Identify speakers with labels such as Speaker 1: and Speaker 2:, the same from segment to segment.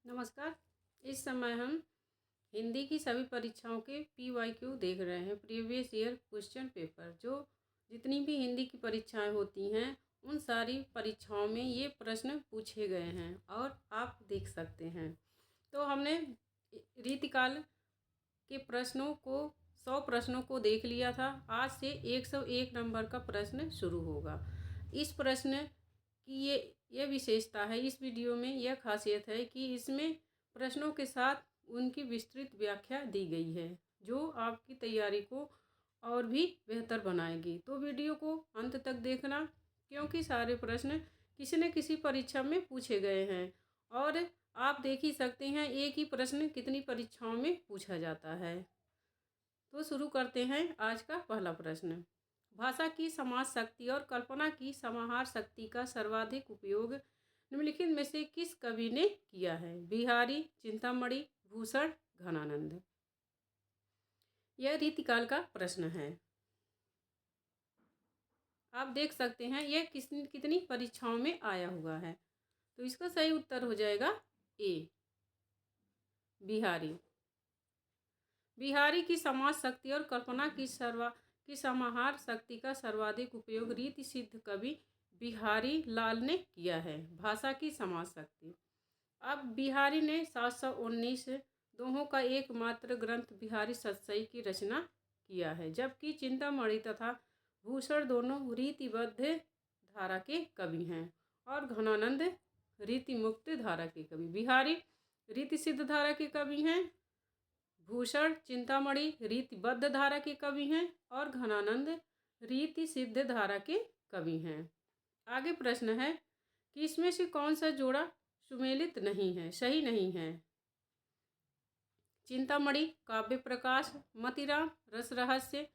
Speaker 1: नमस्कार। इस समय हम हिंदी की सभी परीक्षाओं के PYQ देख रहे हैं, प्रीवियस ईयर क्वेश्चन पेपर। जो जितनी भी हिंदी की परीक्षाएं होती हैं उन सारी परीक्षाओं में ये प्रश्न पूछे गए हैं और आप देख सकते हैं। तो हमने रीतिकाल के प्रश्नों को 100 प्रश्नों को देख लिया था। आज से 101 नंबर का प्रश्न शुरू होगा। इस प्रश्न की ये विशेषता है, इस वीडियो में यह खासियत है कि इसमें प्रश्नों के साथ उनकी विस्तृत व्याख्या दी गई है, जो आपकी तैयारी को और भी बेहतर बनाएगी। तो वीडियो को अंत तक देखना, क्योंकि सारे प्रश्न किसी न किसी परीक्षा में पूछे गए हैं और आप देख ही सकते हैं एक ही प्रश्न कितनी परीक्षाओं में पूछा जाता है। तो शुरू करते हैं आज का पहला प्रश्न। भाषा की समाज शक्ति और कल्पना की समाहार शक्ति का सर्वाधिक उपयोग निम्नलिखित में से किस कवि ने किया है? बिहारी, चिंतामणि, भूषण, घनानंद। यह रीतिकाल का प्रश्न है। आप देख सकते हैं यह कितनी परीक्षाओं में आया हुआ है। तो इसका सही उत्तर हो जाएगा ए, बिहारी। बिहारी की समाज शक्ति और कल्पना की समाहार शक्ति का सर्वाधिक उपयोग रीति सिद्ध कवि बिहारी लाल ने किया है। भाषा की समाज शक्ति। अब बिहारी ने 719 दोहों का एकमात्र ग्रंथ बिहारी सतसई की रचना किया है, जबकि चिंतामणि तथा भूषण दोनों रीतिबद्ध धारा के कवि हैं और घनानंद रीति मुक्त धारा के कवि। बिहारी रीति सिद्ध धारा के कवि हैं, भूषण चिंतामणि रीतिबद्ध धारा के कवि हैं और घनानंद रीति सिद्ध धारा के कवि हैं। आगे प्रश्न है कि इसमें से कौन सा जोड़ा सुमेलित नहीं है, सही नहीं है? चिंतामणि काव्य प्रकाश, मतिराम रस रहस्य,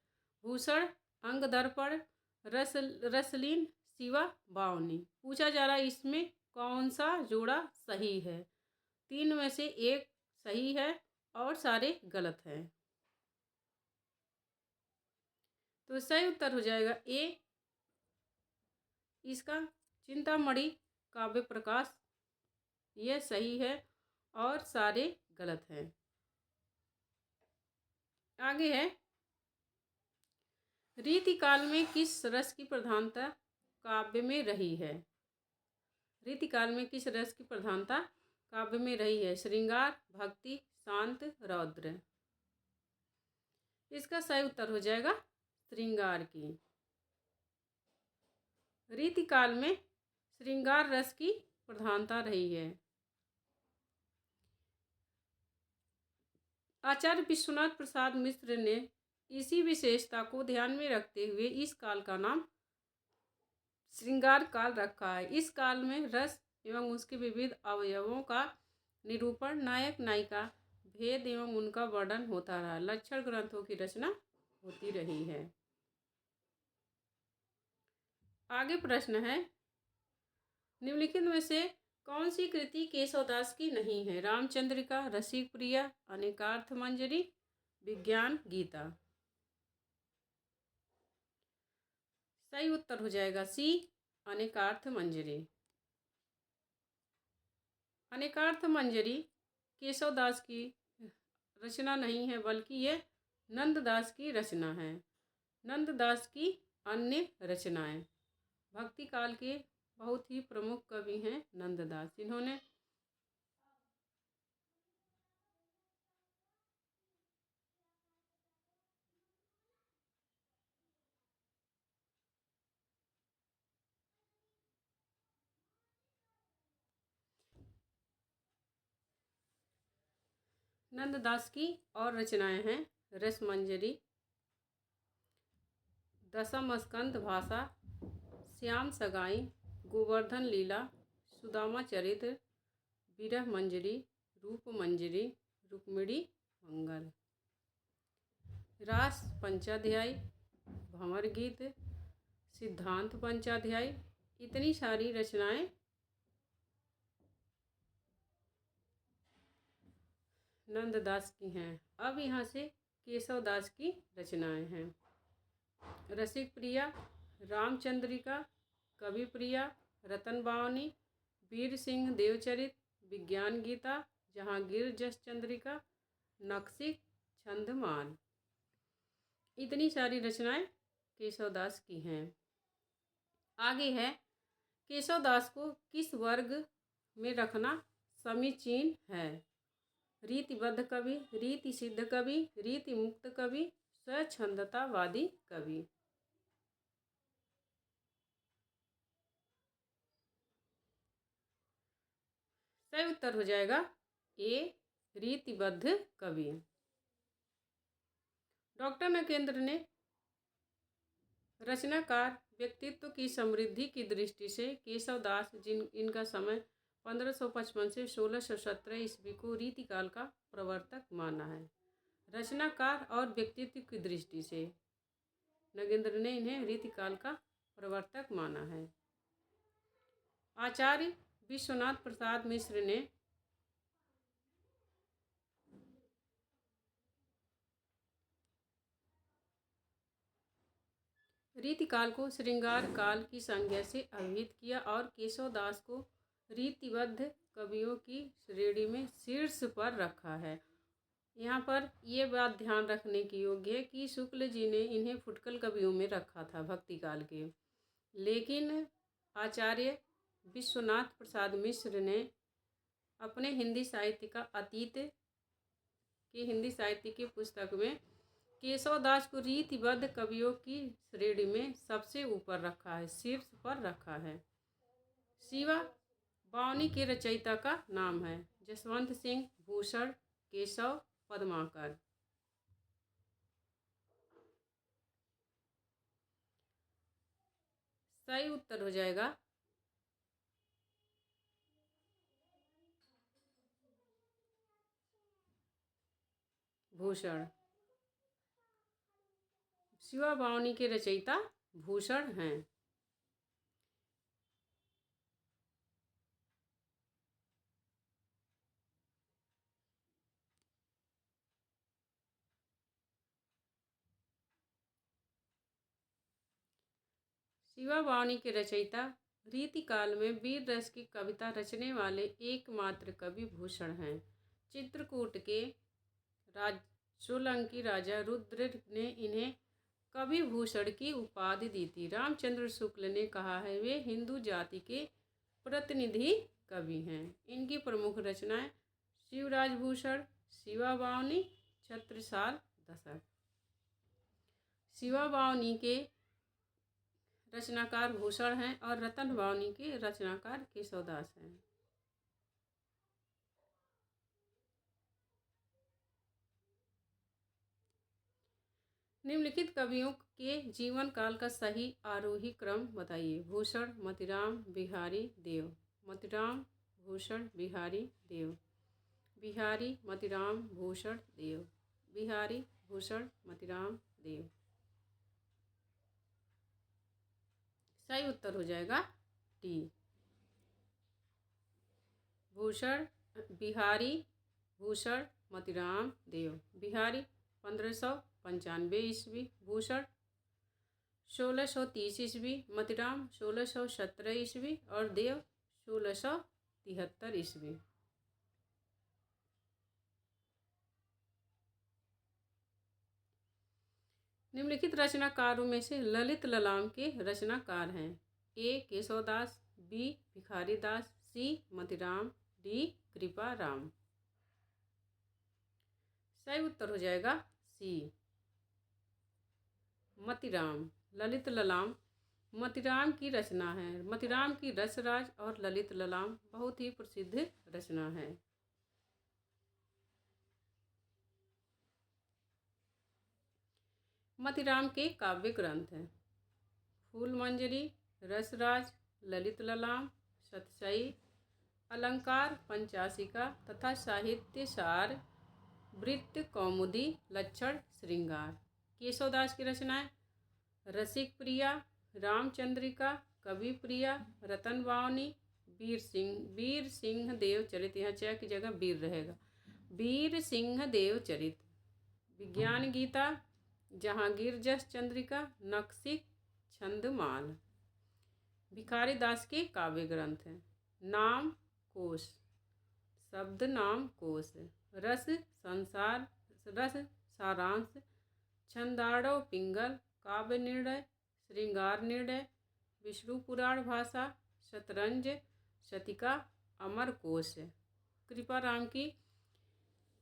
Speaker 1: भूषण अंग दर्पण, रसलीन शिवा बावनी। पूछा जा रहा है इसमें कौन सा जोड़ा सही है। 3 में से 1 सही है और सारे गलत हैं। तो सही उत्तर हो जाएगा ए, इसका चिंतामणि काव्य प्रकाश। यह सही है और सारे गलत हैं। आगे है, रीतिकाल में किस रस की प्रधानता काव्य में रही है? रीतिकाल में किस रस की प्रधानता काव्य में रही है? श्रृंगार, भक्ति, शांत, रौद्र। इसका सही उत्तर हो जाएगा श्रृंगार की। रीतिकाल में श्रृंगार रस की प्रधानता रही है। आचार्य विश्वनाथ प्रसाद मिश्र ने इसी विशेषता को ध्यान में रखते हुए इस काल का नाम श्रृंगार काल रखा है। इस काल में रस एवं उसके विविध अवयवों का निरूपण, नायक नायिका भेद एवं उनका वर्णन होता रहा। लक्षण ग्रंथों की रचना होती रही है। आगे प्रश्न है, निम्नलिखित में से कौन सी कृति केशवदास की नहीं है? रामचंद्रिका, रसिक प्रिया, अनेकार्थ मंजरी, विज्ञान गीता। सही उत्तर हो जाएगा सी, अनेकार्थ मंजरी। अनेकार्थ मंजरी केशवदास की रचना नहीं है, बल्कि यह नंददास की रचना है। नंददास की अन्य रचनाएं। भक्ति काल के बहुत ही प्रमुख कवि हैं नंददास। इन्होंने नंददास की और रचनाएं हैं रसमंजरी, दशम स्कंद भाषा, श्याम सगाई, गोवर्धन लीला, सुदामा चरित्र, विरह मंजरी, रूप मंजरी, रुक्मिणी मंगल, रास पंचाध्यायी, भंवर गीत, सिद्धांत पंचाध्यायी। इतनी सारी रचनाएं नंददास की हैं। अब यहाँ से केशवदास की रचनाएं हैं। रसिक प्रिया, रामचंद्रिका, कवि प्रिया, रतन बावनी, वीर सिंह देवचरित, विज्ञान गीता, जहांगीर जस चंद्रिका, नक्शिक, छंदमाल। इतनी सारी रचनाएं केशवदास की हैं। आगे है केशवदास को किस वर्ग में रखना समीचीन है? रीतिबद्ध कवि, रीति सिद्ध कवि, रीति मुक्त कवि, स्वच्छंदतावादी कवि। सही उत्तर हो जाएगा ए, रीतिबद्ध कवि। डॉक्टर नकेंद्र ने रचनाकार व्यक्तित्व की समृद्धि की दृष्टि से केशवदास, इनका समय 1555 से 1617 ईस्वी को रीतिकाल का प्रवर्तक माना है। रचनाकार और व्यक्तित्व की दृष्टि से नगेंद्र ने इन्हें रीतिकाल का प्रवर्तक माना है। आचार्य विश्वनाथ प्रसाद मिश्र ने रीतिकाल को श्रृंगार काल की संज्ञा से अभिहित किया और केशवदास को रीतिबद्ध कवियों की श्रेणी में शीर्ष पर रखा है। यहाँ पर ये बात ध्यान रखने की योग्य है कि शुक्ल जी ने इन्हें फुटकल कवियों में रखा था भक्ति काल के, लेकिन आचार्य विश्वनाथ प्रसाद मिश्र ने अपने हिंदी साहित्य का अतीत की हिंदी साहित्य की पुस्तक में केशवदास को रीतिबद्ध कवियों की श्रेणी में सबसे ऊपर रखा है, शीर्ष पर रखा है। शिवा बावनी के रचयिता का नाम है जसवंत सिंह भूषण केशव पद्माकर। सही उत्तर हो जाएगा भूषण। शिवा बावनी के रचयिता भूषण हैं। शिवा बावनी के रचयिता रीतिकाल में वीर रस की कविता रचने वाले एकमात्र कवि भूषण हैं। चित्रकूट के सोलंकी राजा रुद्र ने इन्हें कवि भूषण की उपाधि दी थी। रामचंद्र शुक्ल ने कहा है वे हिंदू जाति के प्रतिनिधि कवि हैं। इनकी प्रमुख रचनाएं शिवराज भूषण, शिवा बावनी, छत्रसाल दशक। शिवा बावनी के रचनाकार भूषण हैं और रतन बावनी के रचनाकार केशवदास हैं। निम्नलिखित कवियों के जीवन काल का सही आरोही क्रम बताइए। भूषण, मोतीराम, बिहारी, देव। मोतीराम, भूषण, बिहारी, देव। बिहारी, मोतीराम, भूषण, देव। बिहारी, भूषण, मोतीराम, देव। सही उत्तर हो जाएगा डी। भूषण, बिहारी, भूषण, मोतीराम, देव। बिहारी 1595 ईस्वी, भूषण 1630 ईस्वी, मोतीराम 1617 ईस्वी और देव 1673 ईस्वी। निम्नलिखित रचनाकारों में से ललित ललाम के रचनाकार हैं। ए केशवदास, बी भिखारीदास, सी मोतीराम, डी कृपाराम। सही उत्तर हो जाएगा सी मोतीराम। ललित ललाम मोतीराम की रचना है। मोतीराम की रसराज और ललित ललाम बहुत ही प्रसिद्ध रचना है। मोतीराम के काव्य ग्रंथ हैं फूलमंजरी, रसराज, ललित ललाम, सतसई, अलंकार पंचाशिका तथा साहित्य सार, वृत्त कौमुदी, लक्षण श्रृंगार। केशवदास की रचनाएं रसिक प्रिया, रामचंद्रिका, कवि प्रिया, रतन बावनी, वीर सिंह देव चरित, यहाँ च की जगह वीर रहेगा, वीर सिंह देव चरित, विज्ञान गीता, जहांगीर जस चंद्रिका, नक्शिक, छंदमाल। भिखारीदास के काव्य ग्रंथ हैं नाम कोश, शब्द नाम कोश, रस संसार, रस सारांश, छंदाड़ो पिंगल, काव्य निर्णय, श्रृंगार निर्णय, विष्णु पुराण भाषा, शतरंज, शतिका, अमर कोश। कृपाराम की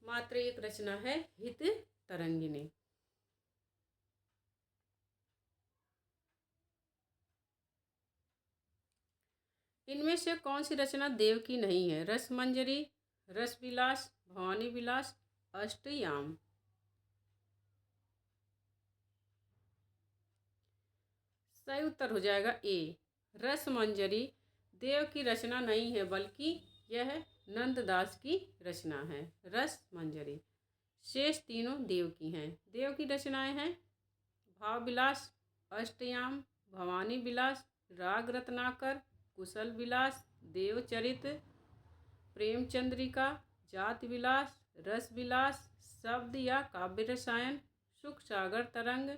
Speaker 1: मात्र एक रचना है हित तरंगिणी। इनमें से कौन सी रचना देव की नहीं है? रस मंजरी, रस विलास, भवानी विलास, अष्टयाम। सही उत्तर हो जाएगा ए, रस मंजरी देव की रचना नहीं है, बल्कि यह नंददास की रचना है रस मंजरी। शेष तीनों देव की हैं। देव की रचनाएं हैं भाव विलास, अष्टयाम, भवानी विलास, राग रत्नाकर, कुशल विलास, देवचरित, प्रेम चंद्रिका, जात विलास, रस विलास, शब्द या काव्य रसायन, सुख सागर तरंग,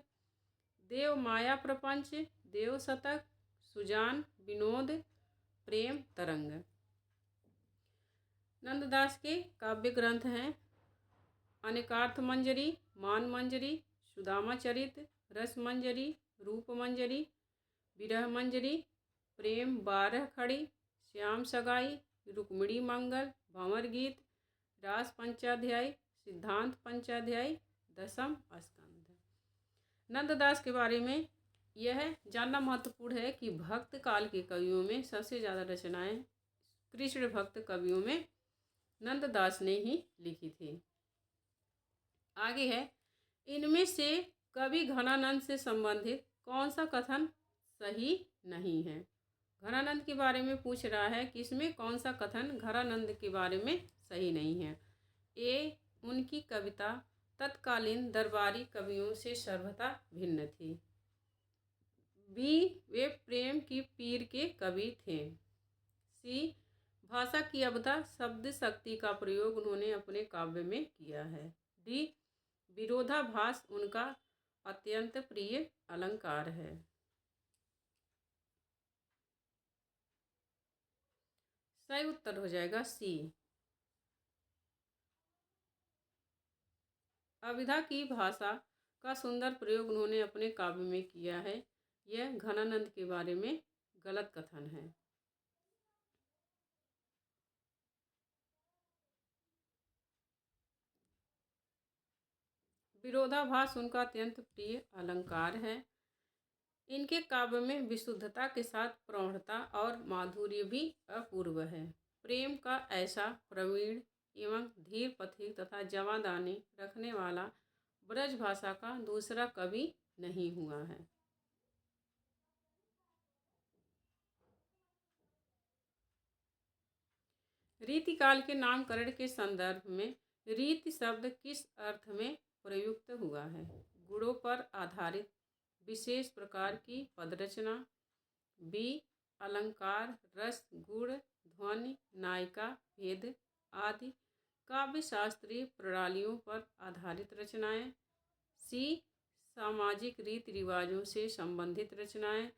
Speaker 1: देव माया प्रपंच, देव शतक, सुजान, विनोद, प्रेम तरंग। नंददास के काव्य ग्रंथ हैं अनेकार्थ मंजरी, मान मंजरी, सुदामा चरित, रस मंजरी, रूप मंजरी, विरह मंजरी, प्रेम बारह खड़ी, श्याम सगाई, रुक्मिणी मंगल, भंवर गीत, रास पंचाध्याय, सिद्धांत पंचाध्याय, दसम स्कंध। नंददास के बारे में यह जानना महत्वपूर्ण है कि भक्त काल के कवियों में सबसे ज़्यादा रचनाएं कृष्ण भक्त कवियों में नंददास ने ही लिखी थी। आगे है, इनमें से कवि घनानंद से संबंधित कौन सा कथन सही नहीं है? घनानंद के बारे में पूछ रहा है कि इसमें कौन सा कथन घनानंद के बारे में सही नहीं है? ए, उनकी कविता तत्कालीन दरबारी कवियों से सर्वथा भिन्न थी। बी, वे प्रेम की पीर के कवि थे। सी, भाषा की अबदा शब्द शक्ति का प्रयोग उन्होंने अपने काव्य में किया है। डी, विरोधाभास उनका अत्यंत प्रिय अलंकार है। सही उत्तर हो जाएगा सी। अविधा की भाषा का सुंदर प्रयोग उन्होंने अपने काव्य में किया है। यह घनानंद के बारे में गलत कथन है। विरोधाभास उनका अत्यंत प्रिय अलंकार है। इनके काव्य में विशुद्धता के साथ प्रौढ़ता और माधुर्य भी अपूर्व है। प्रेम का ऐसा प्रवीण एवं धीर पथिक तथा जवादानी रखने वाला ब्रज भाषा का दूसरा कवि नहीं हुआ है। रीतिकाल के नामकरण के संदर्भ में रीति शब्द किस अर्थ में प्रयुक्त हुआ है? गुणों पर आधारित विशेष प्रकार की पदरचना। बी, अलंकार, रस, गुण, ध्वनि, नायिका, भेद आदि काव्य शास्त्रीय प्रणालियों पर आधारित रचनाएं। सी, सामाजिक रीति रिवाजों से संबंधित रचनाएं।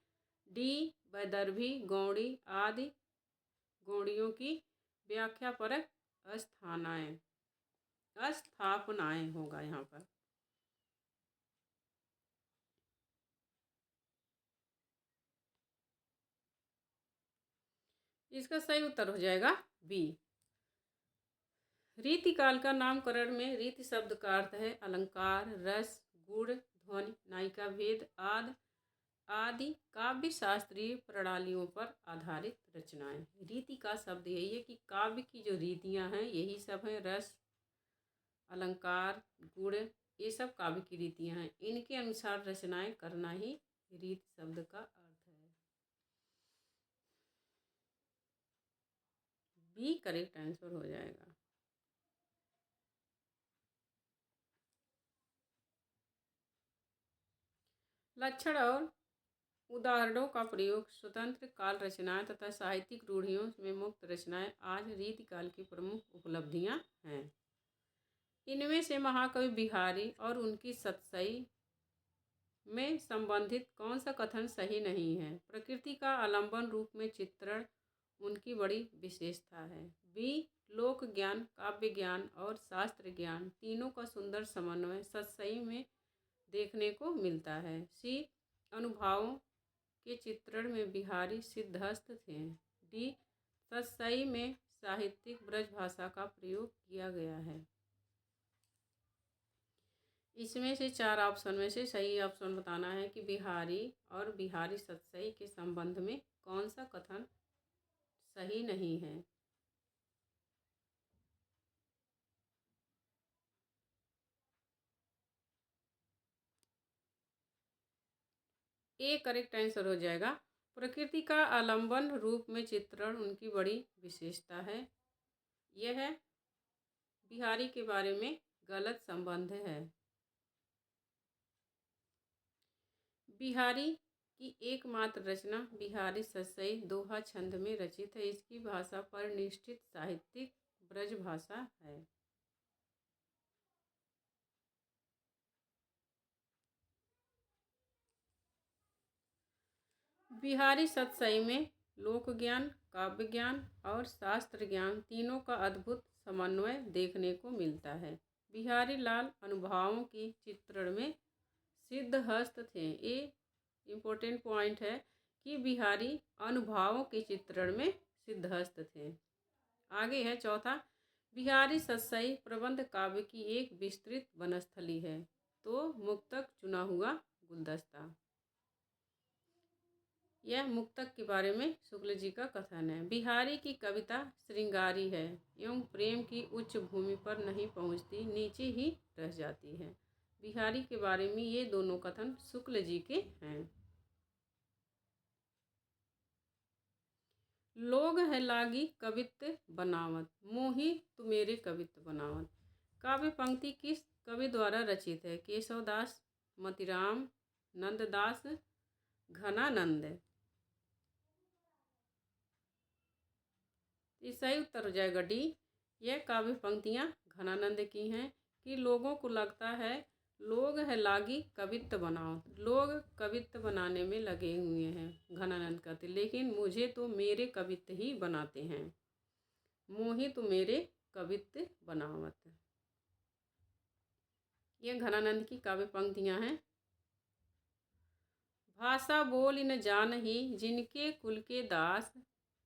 Speaker 1: डी, वैदर्भी, गौड़ी आदि गौड़ियों की व्याख्या परक स्थापनाएं होगा यहाँ पर। इसका सही उत्तर हो जाएगा बी। रीतिकाल का नामकरण में रीति शब्द का अर्थ है अलंकार, रस, गुण, ध्वनि, नायिका, भेद आदि काव्य शास्त्रीय प्रणालियों पर आधारित रचनाएं। रीति का शब्द यही है कि काव्य की जो रीतियां हैं यही सब हैं। रस, अलंकार, गुण, ये सब काव्य की रीतियां हैं। इनके अनुसार रचनाएं करना ही रीति शब्द का अर्थ है। बी करेक्ट आंसर हो जाएगा। लक्षण और उदाहरणों का प्रयोग स्वतंत्र काल रचनाएं तथा साहित्यिक रूढ़ियों में मुक्त रचनाएं आज रीतिकाल की प्रमुख उपलब्धियां हैं। इनमें से महाकवि बिहारी और उनकी सतसई में संबंधित कौन सा कथन सही नहीं है? प्रकृति का आलंबन रूप में चित्रण, उनकी बड़ी विशेषता है। बी, लोक ज्ञान, काव्य ज्ञान और शास्त्र ज्ञान तीनों का सुंदर समन्वय सतसई में देखने को मिलता है। सी, अनुभवों के चित्रण में बिहारी सिद्धहस्त थे। डी, सतसई में साहित्यिक ब्रज भाषा का प्रयोग किया गया है। इसमें से 4 ऑप्शन में से सही ऑप्शन बताना है कि बिहारी और बिहारी सतसई के संबंध में कौन सा कथन सही नहीं है। ए करेक्ट आंसर हो जाएगा। प्रकृति का आलंबन रूप में चित्रण उनकी बड़ी विशेषता है। यह बिहारी के बारे में गलत संबंध है। बिहारी की एकमात्र रचना बिहारी सतसई दोहा छंद में रचित है। इसकी भाषा परिनिष्ठित साहित्यिक ब्रज भाषा है। बिहारी सतसई में लोक ज्ञान, काव्य ज्ञान और शास्त्र ज्ञान तीनों का अद्भुत समन्वय देखने को मिलता है। बिहारी लाल अनुभवों के चित्रण में सिद्धहस्त थे। ये इम्पोर्टेंट पॉइंट है कि बिहारी अनुभवों के चित्रण में सिद्धहस्त थे। आगे है चौथा, बिहारी सतसई प्रबंध काव्य की एक विस्तृत वनस्थली है। तो मुक्तक चुना हुआ गुलदस्ता। यह मुक्तक के बारे में शुक्ल जी का कथन है। बिहारी की कविता श्रृंगारी है एवं प्रेम की उच्च भूमि पर नहीं पहुंचती, नीचे ही रह जाती है। बिहारी के बारे में ये दोनों कथन शुक्ल जी के हैं। लोग है लागी कवित्व बनावत, मोही तू मेरे कवित्व बनावत। काव्य पंक्ति किस कवि द्वारा रचित है? केशवदास, मतिराम, नंददास, घनानंद। इस सही उत्तर हो जाएगा डी। यह काव्य पंक्तियाँ घनानंद की हैं कि लोगों को लगता है लोग है लागी कवित्व बनाओ, लोग कवित्व बनाने में लगे हुए हैं, घनानंद कहते, लेकिन मुझे तो मेरे कवित्व ही बनाते हैं। मोहि तो मेरे कवित्व बनावत। ये घनानंद की काव्य पंक्तियाँ हैं। भाषा बोल न जानही जिनके कुल के दास,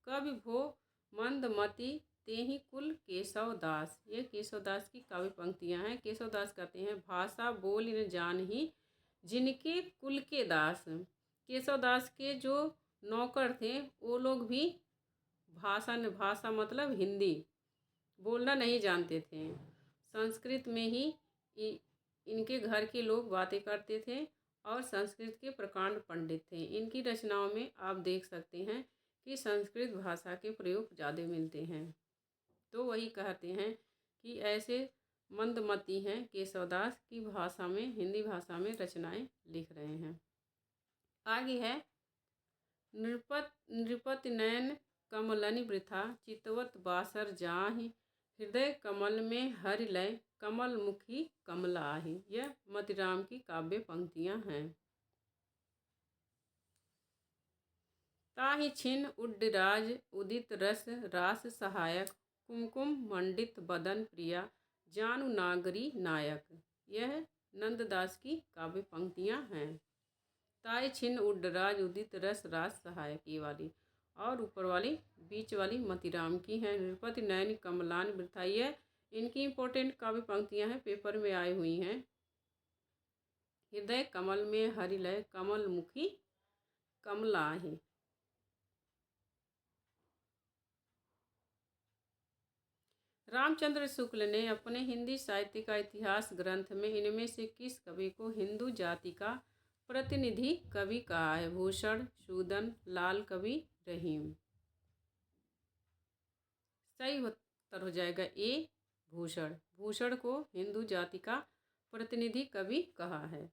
Speaker 1: कवि भो मंदमती तेहि कुल केशव दास। ये केशवदास की काव्य पंक्तियाँ हैं। केशवदास कहते हैं भाषा बोल न जानही जिनके कुल के दास। केशवदास के जो नौकर थे वो लोग भी भाषा मतलब हिंदी बोलना नहीं जानते थे। संस्कृत में ही इनके घर के लोग बातें करते थे और संस्कृत के प्रकांड पंडित थे। इनकी रचनाओं में आप देख सकते हैं कि संस्कृत भाषा के प्रयोग ज़्यादा मिलते हैं। तो वही कहते हैं कि ऐसे मंदमती हैं केशवदास की भाषा में, हिंदी भाषा में रचनाएं लिख रहे हैं। आगे है नृपति नयन कमलनि वृथा, चितवत बासर जाहि, हृदय कमल में हरि लय, कमल मुखी कमलाहि। यह मतिराम की काव्य पंक्तियाँ हैं। ताहि छिन्न उड्डराज उदित रस रास सहायक, कुमकुम मंडित बदन प्रिया, जानु नागरी नायक। यह नंददास की काव्य पंक्तियाँ हैं। ताहि छिन्न उड्डराज उदित रस रास सहायक ये वाली, और ऊपर वाली बीच वाली मतिराम की हैं। नृपति नयन कमलान वृथा, यह इनकी इंपॉर्टेंट काव्य पंक्तियाँ हैं, पेपर में आई हुई हैं। हृदय कमल में हरिलय, कमल मुखी कमलाहि। रामचंद्र शुक्ल ने अपने हिंदी साहित्य का इतिहास ग्रंथ में इनमें से किस कवि को हिंदू जाति का प्रतिनिधि कवि कहा है? भूषण, सूदन, लाल कवि, रहीम। सही उत्तर हो जाएगा ए, भूषण। भूषण को हिंदू जाति का प्रतिनिधि कवि कहा है।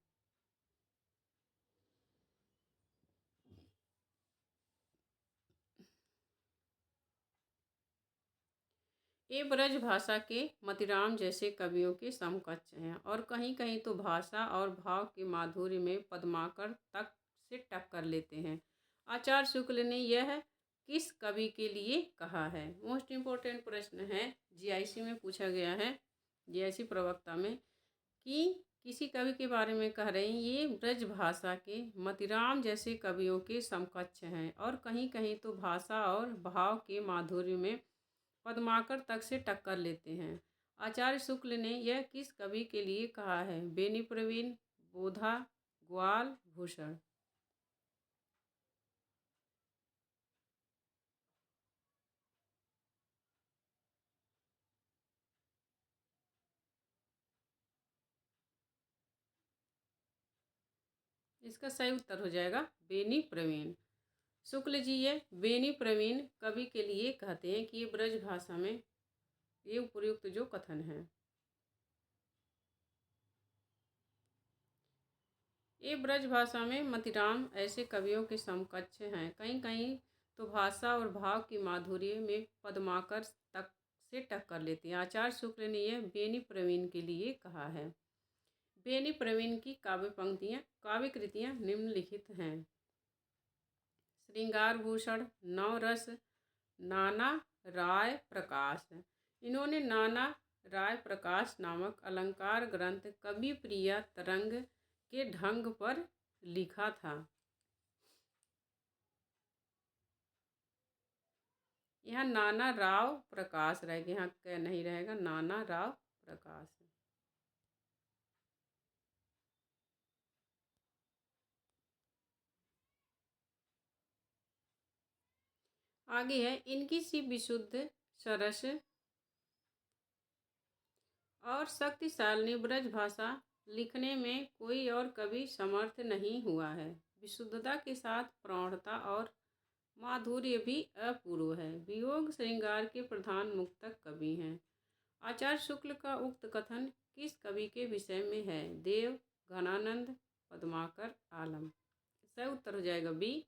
Speaker 1: ये ब्रज भाषा के मतिराम जैसे कवियों के समकक्ष हैं और कहीं कहीं तो भाषा और भाव के माधुर्य में पद्माकर तक से टक्कर लेते हैं। आचार्य शुक्ल ने यह किस कवि के लिए कहा है। मोस्ट इम्पोर्टेंट प्रश्न है, जीआईसी में पूछा गया है, जीआईसी प्रवक्ता में, कि किसी कवि के बारे में कह रहे हैं ये ब्रज भाषा के मतिराम जैसे कवियों के समकक्ष हैं और कहीं कहीं तो भाषा और भाव के माधुर्य में पद्माकर तक से टक्कर लेते हैं। आचार्य शुक्ल ने यह किस कवि के लिए कहा है। बेनी प्रवीण, बोधा, ग्वाल, भूषण। इसका सही उत्तर हो जाएगा बेनी प्रवीण। शुक्ल जी ये बेनी प्रवीण कवि के लिए कहते हैं कि ये ब्रज भाषा में ये उपयुक्त जो कथन है। ये ब्रज भाषा में मतिराम ऐसे कवियों के समकक्ष हैं, कहीं कहीं तो भाषा और भाव की माधुर्य में पद्माकर तक से टक्कर लेती हैं। आचार्य शुक्ल ने यह बेनी प्रवीण के लिए कहा है। बेनी प्रवीण की काव्य कृतियाँ निम्नलिखित हैं। श्रृंगार भूषण, नवरस, नाना राय प्रकाश। इन्होंने नाना राय प्रकाश नामक अलंकार ग्रंथ कवि प्रिया तरंग के ढंग पर लिखा था। यहाँ नाना राव प्रकाश रहेगा, यहाँ क्या नहीं रहेगा, नाना राव प्रकाश। आगे है, इनकी सी विशुद्ध सरस और शक्तिशाली ब्रज भाषा लिखने में कोई और कवि समर्थ नहीं हुआ है। विशुद्धता के साथ प्रौढ़ता और माधुर्य भी अपूर्व है। वियोग श्रृंगार के प्रधान मुक्तक कवि हैं। आचार्य शुक्ल का उक्त कथन किस कवि के विषय में है। देव, घनानंद, पद्माकर, आलम। सही उत्तर हो जाएगा बी,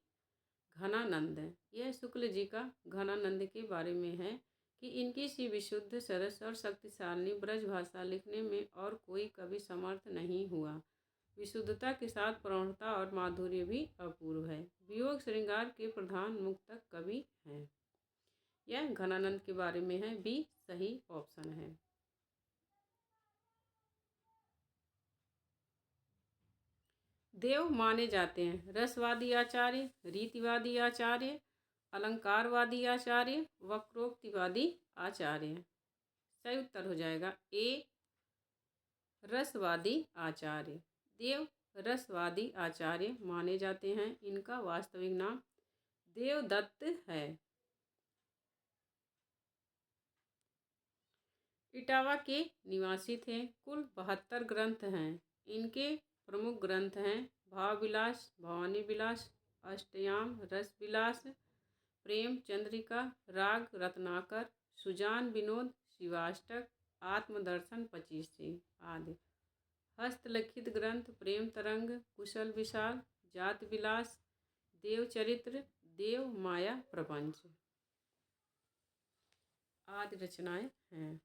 Speaker 1: घनानंद। यह शुक्ल जी का घनानंद के बारे में है कि इनकी सी विशुद्ध सरस और शक्तिशाली ब्रज भाषा लिखने में और कोई कवि समर्थ नहीं हुआ। विशुद्धता के साथ प्रौढ़ता और माधुर्य भी अपूर्व है। वियोग श्रृंगार के प्रधान मुक्तक कवि हैं। यह घनानंद के बारे में है, बी सही ऑप्शन है। देव माने जाते हैं रसवादी आचार्य, रीतिवादी आचार्य, अलंकारवादी आचार्य, वक्रोक्तिवादी आचार्य। सही उत्तर हो जाएगा ए, रसवादी आचार्य। देव रसवादी आचार्य माने जाते हैं। इनका वास्तविक नाम देवदत्त है। इटावा के निवासी थे। कुल 72 ग्रंथ हैं। इनके प्रमुख ग्रंथ हैं भाव विलास, भवानी विलास, अष्टयाम, रस विलास, प्रेम चंद्रिका, राग रत्नाकर, सुजान विनोद, शिवाष्टक, आत्मदर्शन 25 आदि। हस्तलिखित ग्रंथ प्रेम तरंग, कुशल विशाल, जात विलास, देवचरित्र, देव माया प्रपंच आदि रचनाएं हैं।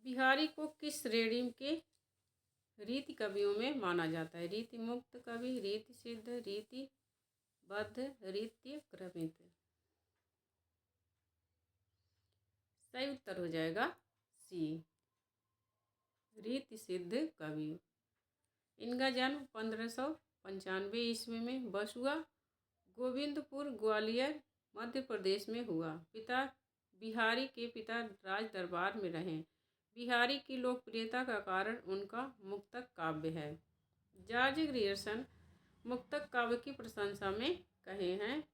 Speaker 1: बिहारी को किस श्रेणी के रीति कवियों में माना जाता है। रीति मुक्त कवि, रीति सिद्ध, रीति बद्ध, रीति क्रमित। सही उत्तर हो जाएगा सी, रीति सिद्ध कवि। इनका जन्म 1595 ईस्वी में बसुआ गोविंदपुर ग्वालियर मध्य प्रदेश में हुआ। पिता बिहारी के पिता राज दरबार में रहे। बिहारी की लोकप्रियता का कारण उनका मुक्तक काव्य है। जॉर्ज ग्रियर्सन मुक्तक काव्य की प्रशंसा में कहे हैं,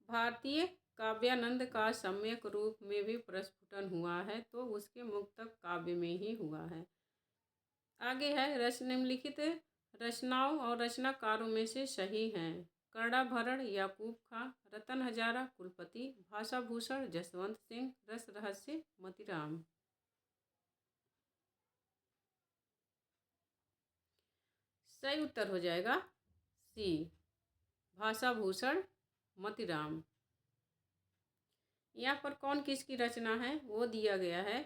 Speaker 1: भारतीय काव्यानंद का सम्यक रूप में भी प्रस्फुटन हुआ है तो उसके मुक्तक काव्य में ही हुआ है। आगे है, निम्नलिखित रचनाओं और रचनाकारों में से सही हैं। कर्णाभरण याकूब खां, रतन हजारा कुलपति, भाषा भूषण जसवंत सिंह, रस रहस्य मतिराम। सही उत्तर हो जाएगा सी, भाषा भूषण मतिराम। यहाँ पर कौन किसकी रचना है वो दिया गया है।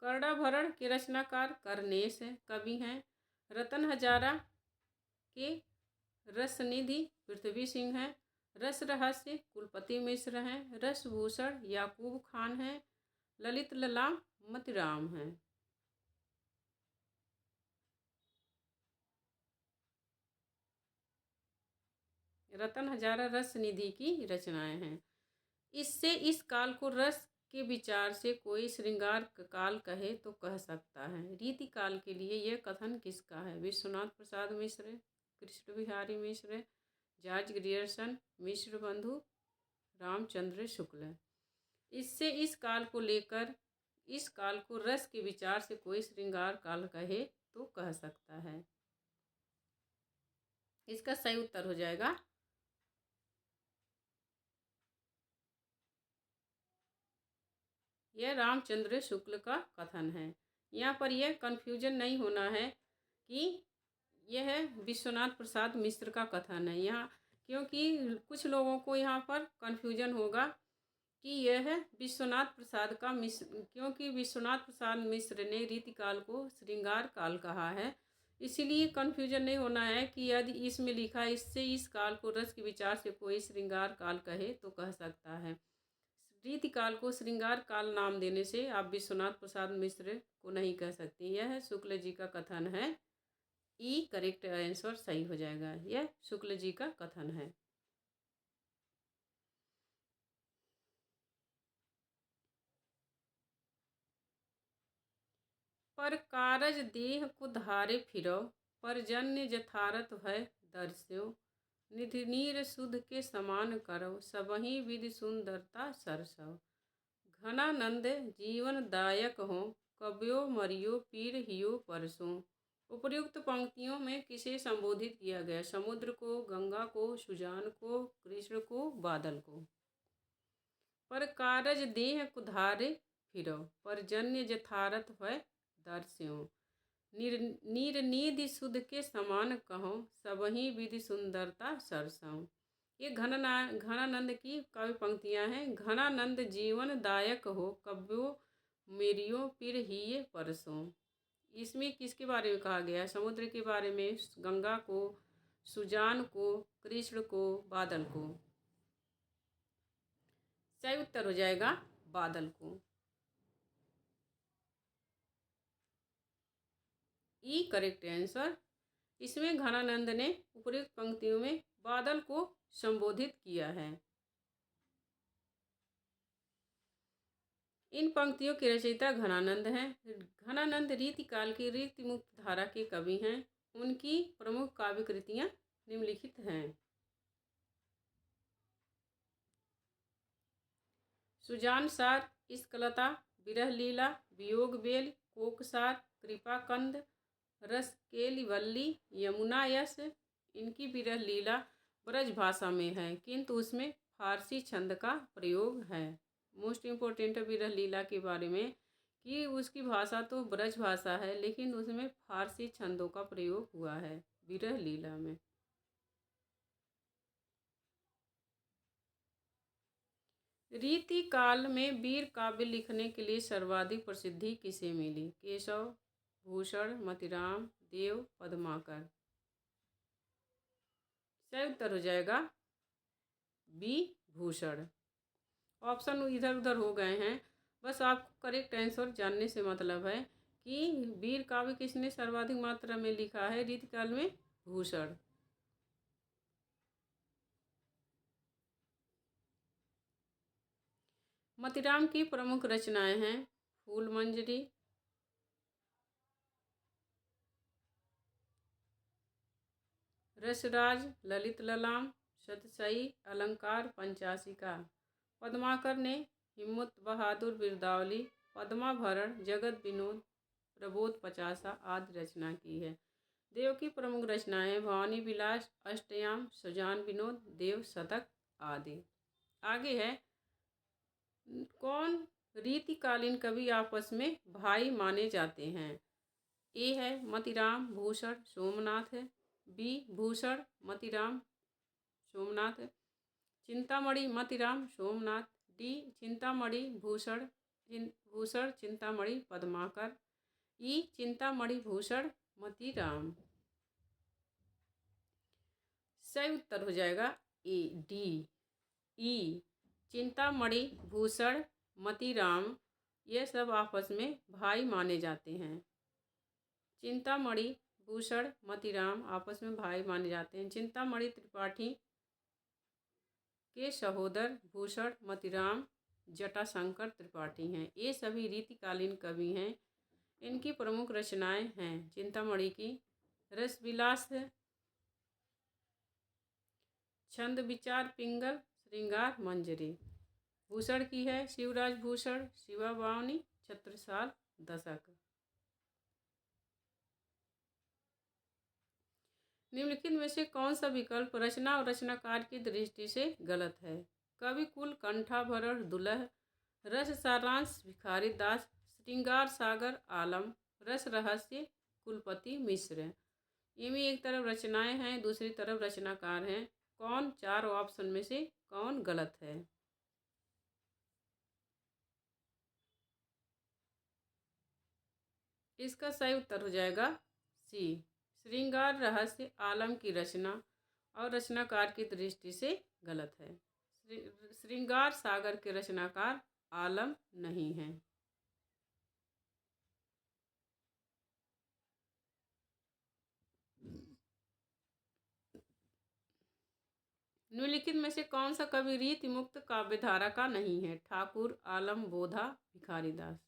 Speaker 1: कर्णाभरण के रचनाकार करनेश कवि हैं। रतन हजारा के रसनिधि पृथ्वी सिंह हैं। रस रहस्य कुलपति मिश्र हैं। रसभूषण याकूब खान हैं। ललित ललाम मतिराम हैं। रतन हजारा रस निधि की रचनाएं हैं। इससे इस काल को रस के विचार से कोई श्रृंगार काल कहे तो कह सकता है। रीति काल के लिए यह कथन किसका है? विश्वनाथ प्रसाद मिश्र, कृष्ण बिहारी मिश्र, जॉर्ज ग्रियर्सन, मिश्र बंधु, रामचंद्र शुक्ल। इससे इस काल को लेकर इस काल को रस के विचार से कोई श्रृंगार काल कहे तो कह सकता है। इसका सही उत्तर हो जाएगा यह रामचंद्र शुक्ल का कथन है। यहाँ पर यह कन्फ्यूजन नहीं होना है कि यह विश्वनाथ प्रसाद मिश्र का कथन है। यहाँ क्योंकि कुछ लोगों को यहाँ पर कन्फ्यूजन होगा कि यह विश्वनाथ प्रसाद का क्योंकि विश्वनाथ प्रसाद मिश्र ने रीतिकाल को श्रृंगार काल कहा है, इसीलिए कन्फ्यूजन नहीं होना है कि यदि इसमें लिखा इससे इस काल को रस के विचार से कोई श्रृंगार काल कहे तो कह सकता है। रीतिकाल को श्रृंगार काल नाम देने से आप विश्वनाथ प्रसाद मिश्र को नहीं कह सकती। यह शुक्ल जी का कथन है। ई करेक्ट आंसर सही हो जाएगा। यह शुक्ल जी का कथन है। पर कारज देह को धारे फिरो, परजन्य जथारथ भय दर्श्यो, निधि नीर सुध के समान करो, सबही विधि सुंदरता सरसव। घनानंद जीवन दायक हो, कब्यो मरियो पीर हियो परसों। उपर्युक्त पंक्तियों में किसे संबोधित किया गया? समुद्र को, गंगा को, सुजान को, कृष्ण को, बादल को। पर कारज देह कुधारे फिरो, परजन्य जथारथ भय दर्श्यों, नीर निधि सुध के समान कहो, सबही विधि सुंदरता सरसों। ये घनानंद की काव्य पंक्तियां हैं। घनानंद जीवन दायक हो, कब्यो मेरियो पिर हिये परसों। इसमें किसके बारे में कहा गया है? समुद्र के बारे में, गंगा को, सुजान को, कृष्ण को, बादल को। सही उत्तर हो जाएगा बादल को। ई करेक्ट आंसर। इसमें घनानंद ने उपयुक्त पंक्तियों में बादल को संबोधित किया है। इन पंक्तियों के रचयिता घनानंद हैं। घनानंद रीतिकाल की रीति मुक्त धारा के कवि हैं। उनकी प्रमुख काव्य कृतियां निम्नलिखित हैं। सुजान सार, इश्कलता, विरह लीला, वियोग बेल, कोकसार, कृपाकंद, रस केलिवल्ली, यमुना यश। इनकी विरह लीला ब्रज भाषा में है, किंतु उसमें फारसी छंद का प्रयोग है। मोस्ट इम्पोर्टेंट है विरह लीला के बारे में कि उसकी भाषा तो ब्रज भाषा है, लेकिन उसमें फारसी छंदों का प्रयोग हुआ है विरह लीला में। रीति काल में वीर काव्य लिखने के लिए सर्वाधिक प्रसिद्धि किसे मिली? केशव, भूषण, मतिराम, देव, पद्माकर। सही उत्तर हो जाएगा बी भूषण। ऑप्शन इधर उधर हो गए हैं, बस आपको करेक्ट आंसर जानने से मतलब है कि वीर काव्य किसने सर्वाधिक मात्रा में लिखा है रीतिकाल में? भूषण। मतिराम की प्रमुख रचनाएं हैं फूल मंजरी, रसराज, ललित ललाम, शतशई, अलंकार, पंचाशिका। पद्माकर ने हिम्मत बहादुर बिरदावली, पद्माभरण, जगत विनोद, प्रबोध पचासा आदि रचना की है। देव की प्रमुख रचनाएं भवानी विलास, अष्टयाम, सुजान विनोद, देव शतक आदि। आगे है कौन रीतिकालीन कवि आपस में भाई माने जाते हैं? ए है मतिराम, भूषण, सोमनाथ है। B Bhushan, Matiram, Somnath, Chintamani, Matiram, Somnath, D Chintamani Bhushan Chintamani Padmakar. E Chintamani Bhushan Motiram. सही उत्तर हो जाएगा A D E Chintamani Bhushan Motiram. ये सब आपस में भाई माने जाते हैं। चिंतामणि भूषण मोतीराम आपस में भाई माने जाते हैं। चिंतामणि त्रिपाठी के सहोदर भूषण मोतीराम जटाशंकर त्रिपाठी हैं। ये सभी रीतिकालीन कवि हैं। इनकी प्रमुख रचनाएं हैं चिंतामणि की रसविलास, छंद विचार पिंगल, श्रृंगार मंजरी। भूषण की है शिवराज भूषण, शिवा बावनी, छत्रसाल दशक। निम्नलिखित में से कौन सा विकल्प रचना और रचनाकार की दृष्टि से गलत है? कवि कुल कंठाभरण दुलह, रस सारांश भिखारी दास, श्रृंगार सागर आलम, रस रहस्य कुलपति मिश्र। ये भी एक तरफ रचनाएं हैं, दूसरी तरफ रचनाकार हैं। कौन चार ऑप्शन में से कौन गलत है? इसका सही उत्तर हो जाएगा सी श्रृंगार रहस्य आलम की रचना और रचनाकार की दृष्टि से गलत है। श्रृंगार सागर के रचनाकार आलम नहीं है। निम्नलिखित में से कौन सा कवि रीति मुक्त काव्यधारा का नहीं है? ठाकुर, आलम, बोधा, भिखारीदास।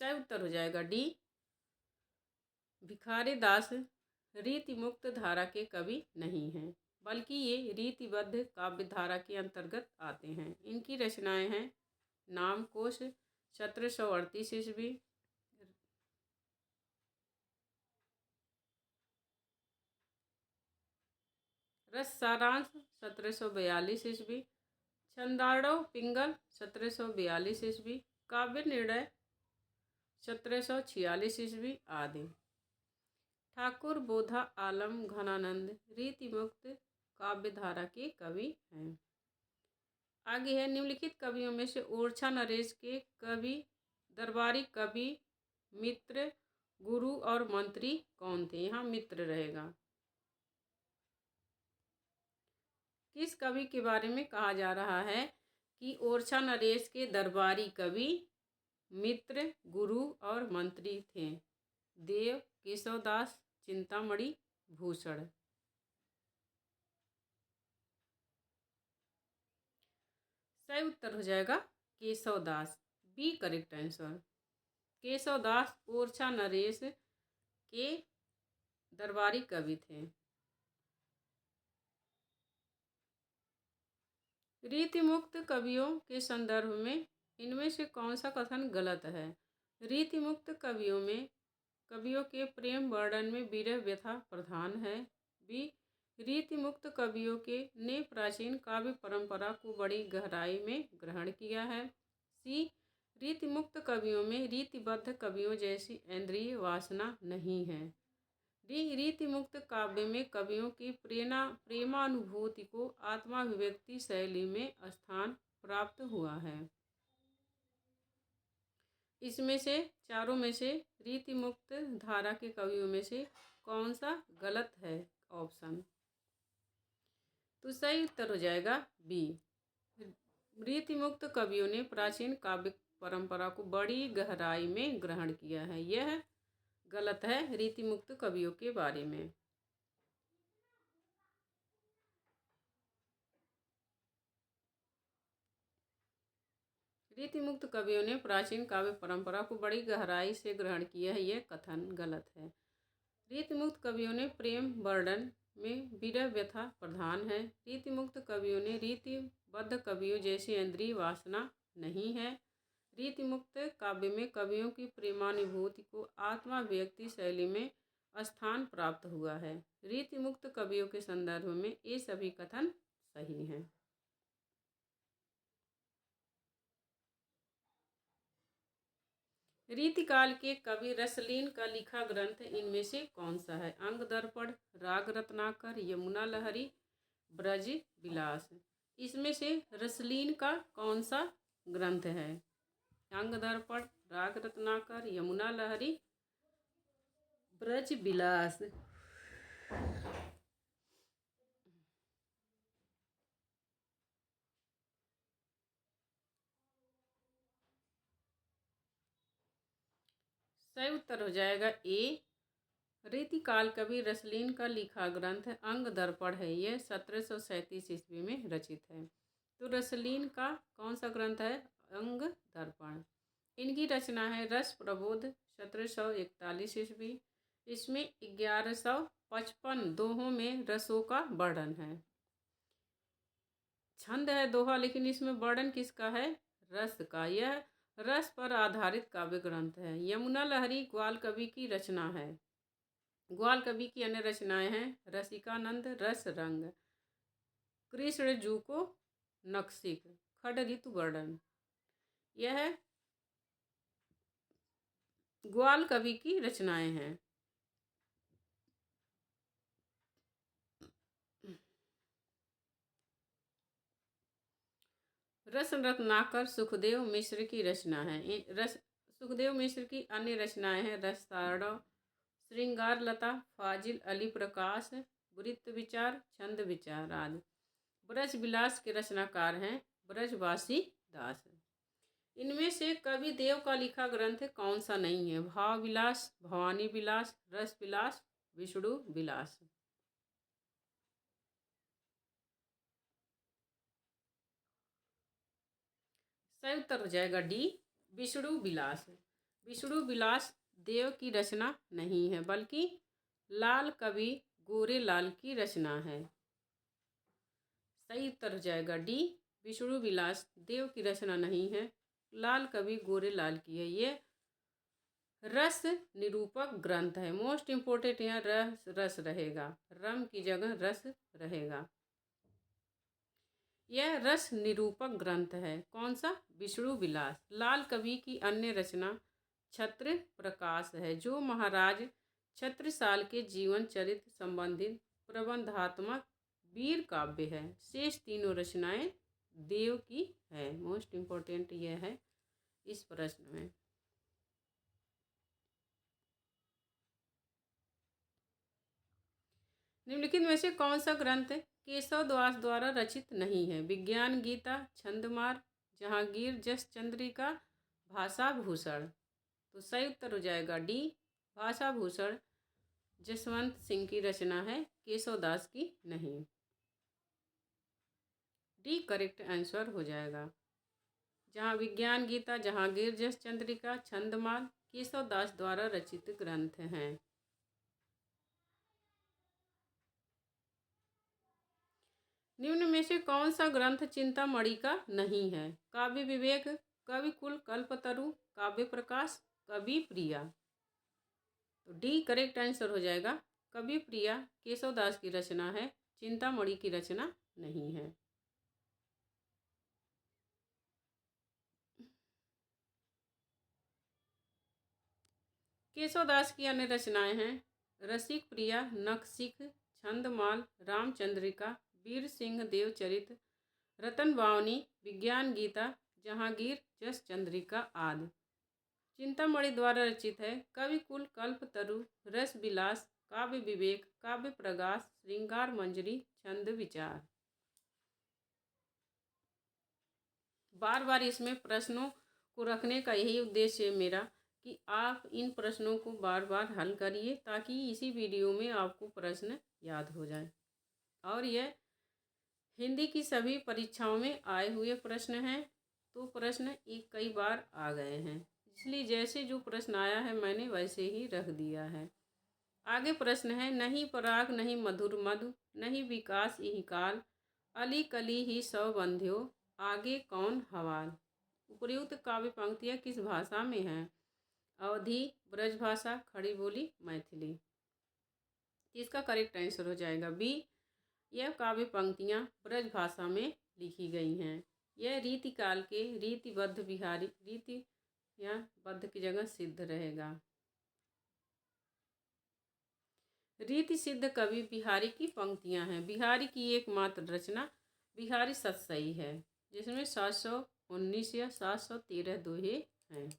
Speaker 1: सही उत्तर हो जाएगा डी भिखारीदास रीति मुक्त धारा के कवि नहीं हैं, बल्कि ये रीतिबद्ध काव्यधारा के अंतर्गत आते हैं। इनकी रचनाएं हैं नामकोश 1738 ईस्वी, रस सारांश 1742 ईस्वी, छंदाड़ो पिंगल 1742 ईस्वी, काव्य निर्णय 1746 ईस्वी आदि। ठाकुर, बोधा, आलम, घनानंद रीतिमुक्त काव्यधारा के कवि हैं। आगे है निम्नलिखित कवियों में से ओरछा नरेश के कवि दरबारी कवि मित्र, गुरु और मंत्री कौन थे? यहाँ मित्र रहेगा। किस कवि के बारे में कहा जा रहा है कि ओरछा नरेश के दरबारी कवि मित्र, गुरु और मंत्री थे? देव, केशवदास, चिंतामणि भूषण। सही उत्तर हो जाएगा Keshavdas, B correct answer. Keshavdas Orchha नरेश के दरबारी कवि थे। रीतिमुक्त कवियों के संदर्भ में इनमें से कौन सा कथन गलत है? रीतिमुक्त कवियों के प्रेम वर्णन में विरह व्यथा प्रधान है। बी रीतिमुक्त कवियों के ने प्राचीन काव्य परंपरा को बड़ी गहराई में ग्रहण किया है। सी रीतिमुक्त कवियों में रीतिबद्ध कवियों जैसी इंद्रिय वासना नहीं है। डी रीतिमुक्त काव्य में कवियों की प्रेमानुभूति को आत्माभिव्यक्ति शैली में स्थान प्राप्त हुआ है। इसमें से चारों में से रीतिमुक्त धारा के कवियों में से कौन सा गलत है ऑप्शन? तो सही उत्तर हो जाएगा बी रीतिमुक्त कवियों ने प्राचीन काव्य परंपरा को बड़ी गहराई में ग्रहण किया है। यह गलत है रीतिमुक्त कवियों के बारे में। रीतिमुक्त कवियों ने प्राचीन काव्य परंपरा को बड़ी गहराई से ग्रहण किया है, यह कथन गलत है। रीतिमुक्त कवियों ने प्रेम वर्णन में विरह व्यथा प्रधान है। रीतिमुक्त कवियों ने रीतिबद्ध कवियों जैसी इंद्रिय वासना नहीं है। रीतिमुक्त काव्य में कवियों की प्रेमानुभूति को आत्माभिव्यक्ति शैली में स्थान प्राप्त हुआ है। रीतिमुक्त कवियों के संदर्भ में ये सभी कथन सही हैं। रीतिकाल के कवि रसलीन का लिखा ग्रंथ इनमें से कौन सा है? अंग दर्पण, राग रत्नाकर, यमुना लहरी, ब्रज विलास। इसमें से रसलीन का कौन सा ग्रंथ है? अंग दर्पण, राग रत्नाकर, यमुना लहरी, ब्रज विलास। सही उत्तर हो जाएगा ए, रीतिकाल कवि रसलीन का लिखा ग्रंथ अंग दर्पण है। यह 1737 ईस्वी में रचित है। तो रसलीन का कौन सा ग्रंथ है? अंग दर्पण। इनकी रचना है रस प्रबोध, 1741 ईस्वी। इसमें 1155 दोहों में रसों का वर्णन है। छंद है दोहा, लेकिन इसमें वर्णन किसका है? रस का। यह रस पर आधारित काव्य ग्रंथ है। यमुना लहरी ग्वाल कवि की रचना है। ग्वाल कवि की अन्य रचनाएं हैं रसिकानंद, रस रंग, कृष्ण जू को नक्सिक, खड ऋतु वर्णन। यह ग्वाल कवि की रचनाएं हैं। रस रत्नाकर सुखदेव मिश्र की रचना है। सुखदेव मिश्र की अन्य रचनाएं हैं रस ताड़व, श्रृंगार लता, फाजिल अली प्रकाश, वृत्त विचार, छंद विचार आदि। ब्रज विलास के रचनाकार हैं ब्रजवासी दास। इनमें से कवि देव का लिखा ग्रंथ कौन सा नहीं है? भाव विलास, भवानी विलास, रस विलास, विष्णु विलास। सही उत्तर हो जाएगा डी, विष्णु विलास। विष्णु विलास देव की रचना नहीं है, बल्कि लाल कवि गोरे लाल की रचना है। सही उत्तर हो जाएगा डी, विष्णु विलास देव की रचना नहीं है, लाल कवि गोरे लाल की है। ये रस निरूपक ग्रंथ है। मोस्ट इम्पोर्टेंट यहाँ रस रस रहेगा, रम की जगह रस रहेगा। यह रस निरूपक ग्रंथ है। कौन सा? विष्णु विलास। लाल कवि की अन्य रचना छत्र प्रकाश है, जो महाराज छत्रसाल के जीवन चरित्र संबंधित प्रबंधात्मक वीर काव्य है। शेष तीनों रचनाएं देव की है। मोस्ट इम्पोर्टेंट यह है इस प्रश्न में। निम्नलिखित में से कौन सा ग्रंथ केशव दास द्वारा रचित नहीं है? विज्ञान गीता, छंदमार, जहांगीर जस चंद्रिका, भाषा भूषण। तो सही उत्तर हो जाएगा डी, भाषा भूषण जसवंत सिंह की रचना है, केशव दास की नहीं। डी करेक्ट आंसर हो जाएगा। जहाँ विज्ञान गीता, जहांगीर जस चंद्रिका, छंदमाल केशव दास द्वारा रचित ग्रंथ हैं। निम्न में से कौन सा ग्रंथ चिंतामणि का नहीं है? काव्य विवेक, कवि कुल, कल्पतरु, काव्य प्रकाश, कवि प्रिया। तो डी करेक्ट आंसर हो जाएगा। कवि प्रिया केशव दास की रचना है, चिंतामणि की रचना नहीं है। केशव दास की अन्य रचनाएं हैं रसिक प्रिया, नखशिख, छंदमाल, रामचंद्रिका, वीर सिंह देवचरित, रतन बावनी, विज्ञान गीता, जहांगीर जस चंद्रिका आदि। चिंतामणि द्वारा रचित है कवि कुल, कल्पतरु, रस विलास, काव्य विवेक, काव्य प्रकाश, श्रृंगार मंजरी, छंद विचार। बार बार इसमें प्रश्नों को रखने का यही उद्देश्य है मेरा कि आप इन प्रश्नों को बार बार हल करिए, ताकि इसी वीडियो में आपको प्रश्न याद हो जाए। और यह हिंदी की सभी परीक्षाओं में आए हुए प्रश्न हैं, तो प्रश्न एक कई बार आ गए हैं, इसलिए जैसे जो प्रश्न आया है मैंने वैसे ही रख दिया है। आगे प्रश्न है, नहीं पराग नहीं मधुर मधु, नहीं विकास यही काल, अली कली ही सौ बंध्यो, आगे कौन हवाल। उपर्युक्त काव्य पंक्तियाँ किस भाषा में हैं? अवधी, ब्रजभाषा, खड़ी बोली, मैथिली। इसका करेक्ट आंसर हो जाएगा बी, यह काव्य पंक्तियाँ ब्रजभाषा में लिखी गई हैं। यह रीतिकाल के रीतिबद्ध बिहारी, रीति या बद्ध की जगह सिद्ध रहेगा। रीति सिद्ध कवि बिहारी की पंक्तियां हैं। बिहारी की एकमात्र रचना बिहारी सत सही है, जिसमें 719 या 713 दोहे हैं।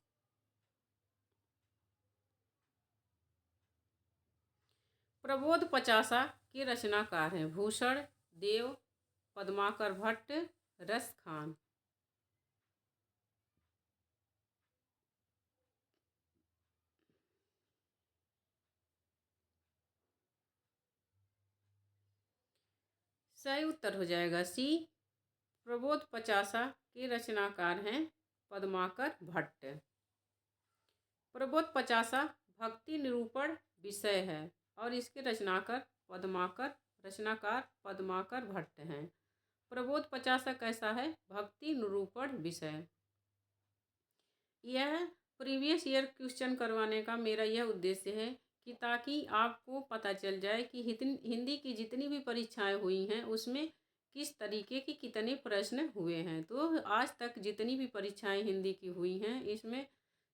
Speaker 1: प्रबोध पचासा के रचनाकार हैं भूषण देव, पद्माकर भट्ट, रस खान। सही उत्तर हो जाएगा सी। प्रबोध पचासा के रचनाकार हैं पद्माकर भट्ट। प्रबोध पचासा भक्ति निरूपण विषय है और इसके रचनाकार पद्माकर भट्ट हैं। प्रबोध पचासा कैसा है? भक्ति निरूपण विषय। यह प्रीवियस ईयर क्वेश्चन करवाने का मेरा यह उद्देश्य है कि ताकि आपको पता चल जाए कि हिंदी की जितनी भी परीक्षाएं हुई हैं उसमें किस तरीके के कितने प्रश्न हुए हैं। तो आज तक जितनी भी परीक्षाएं हिंदी की हुई हैं इसमें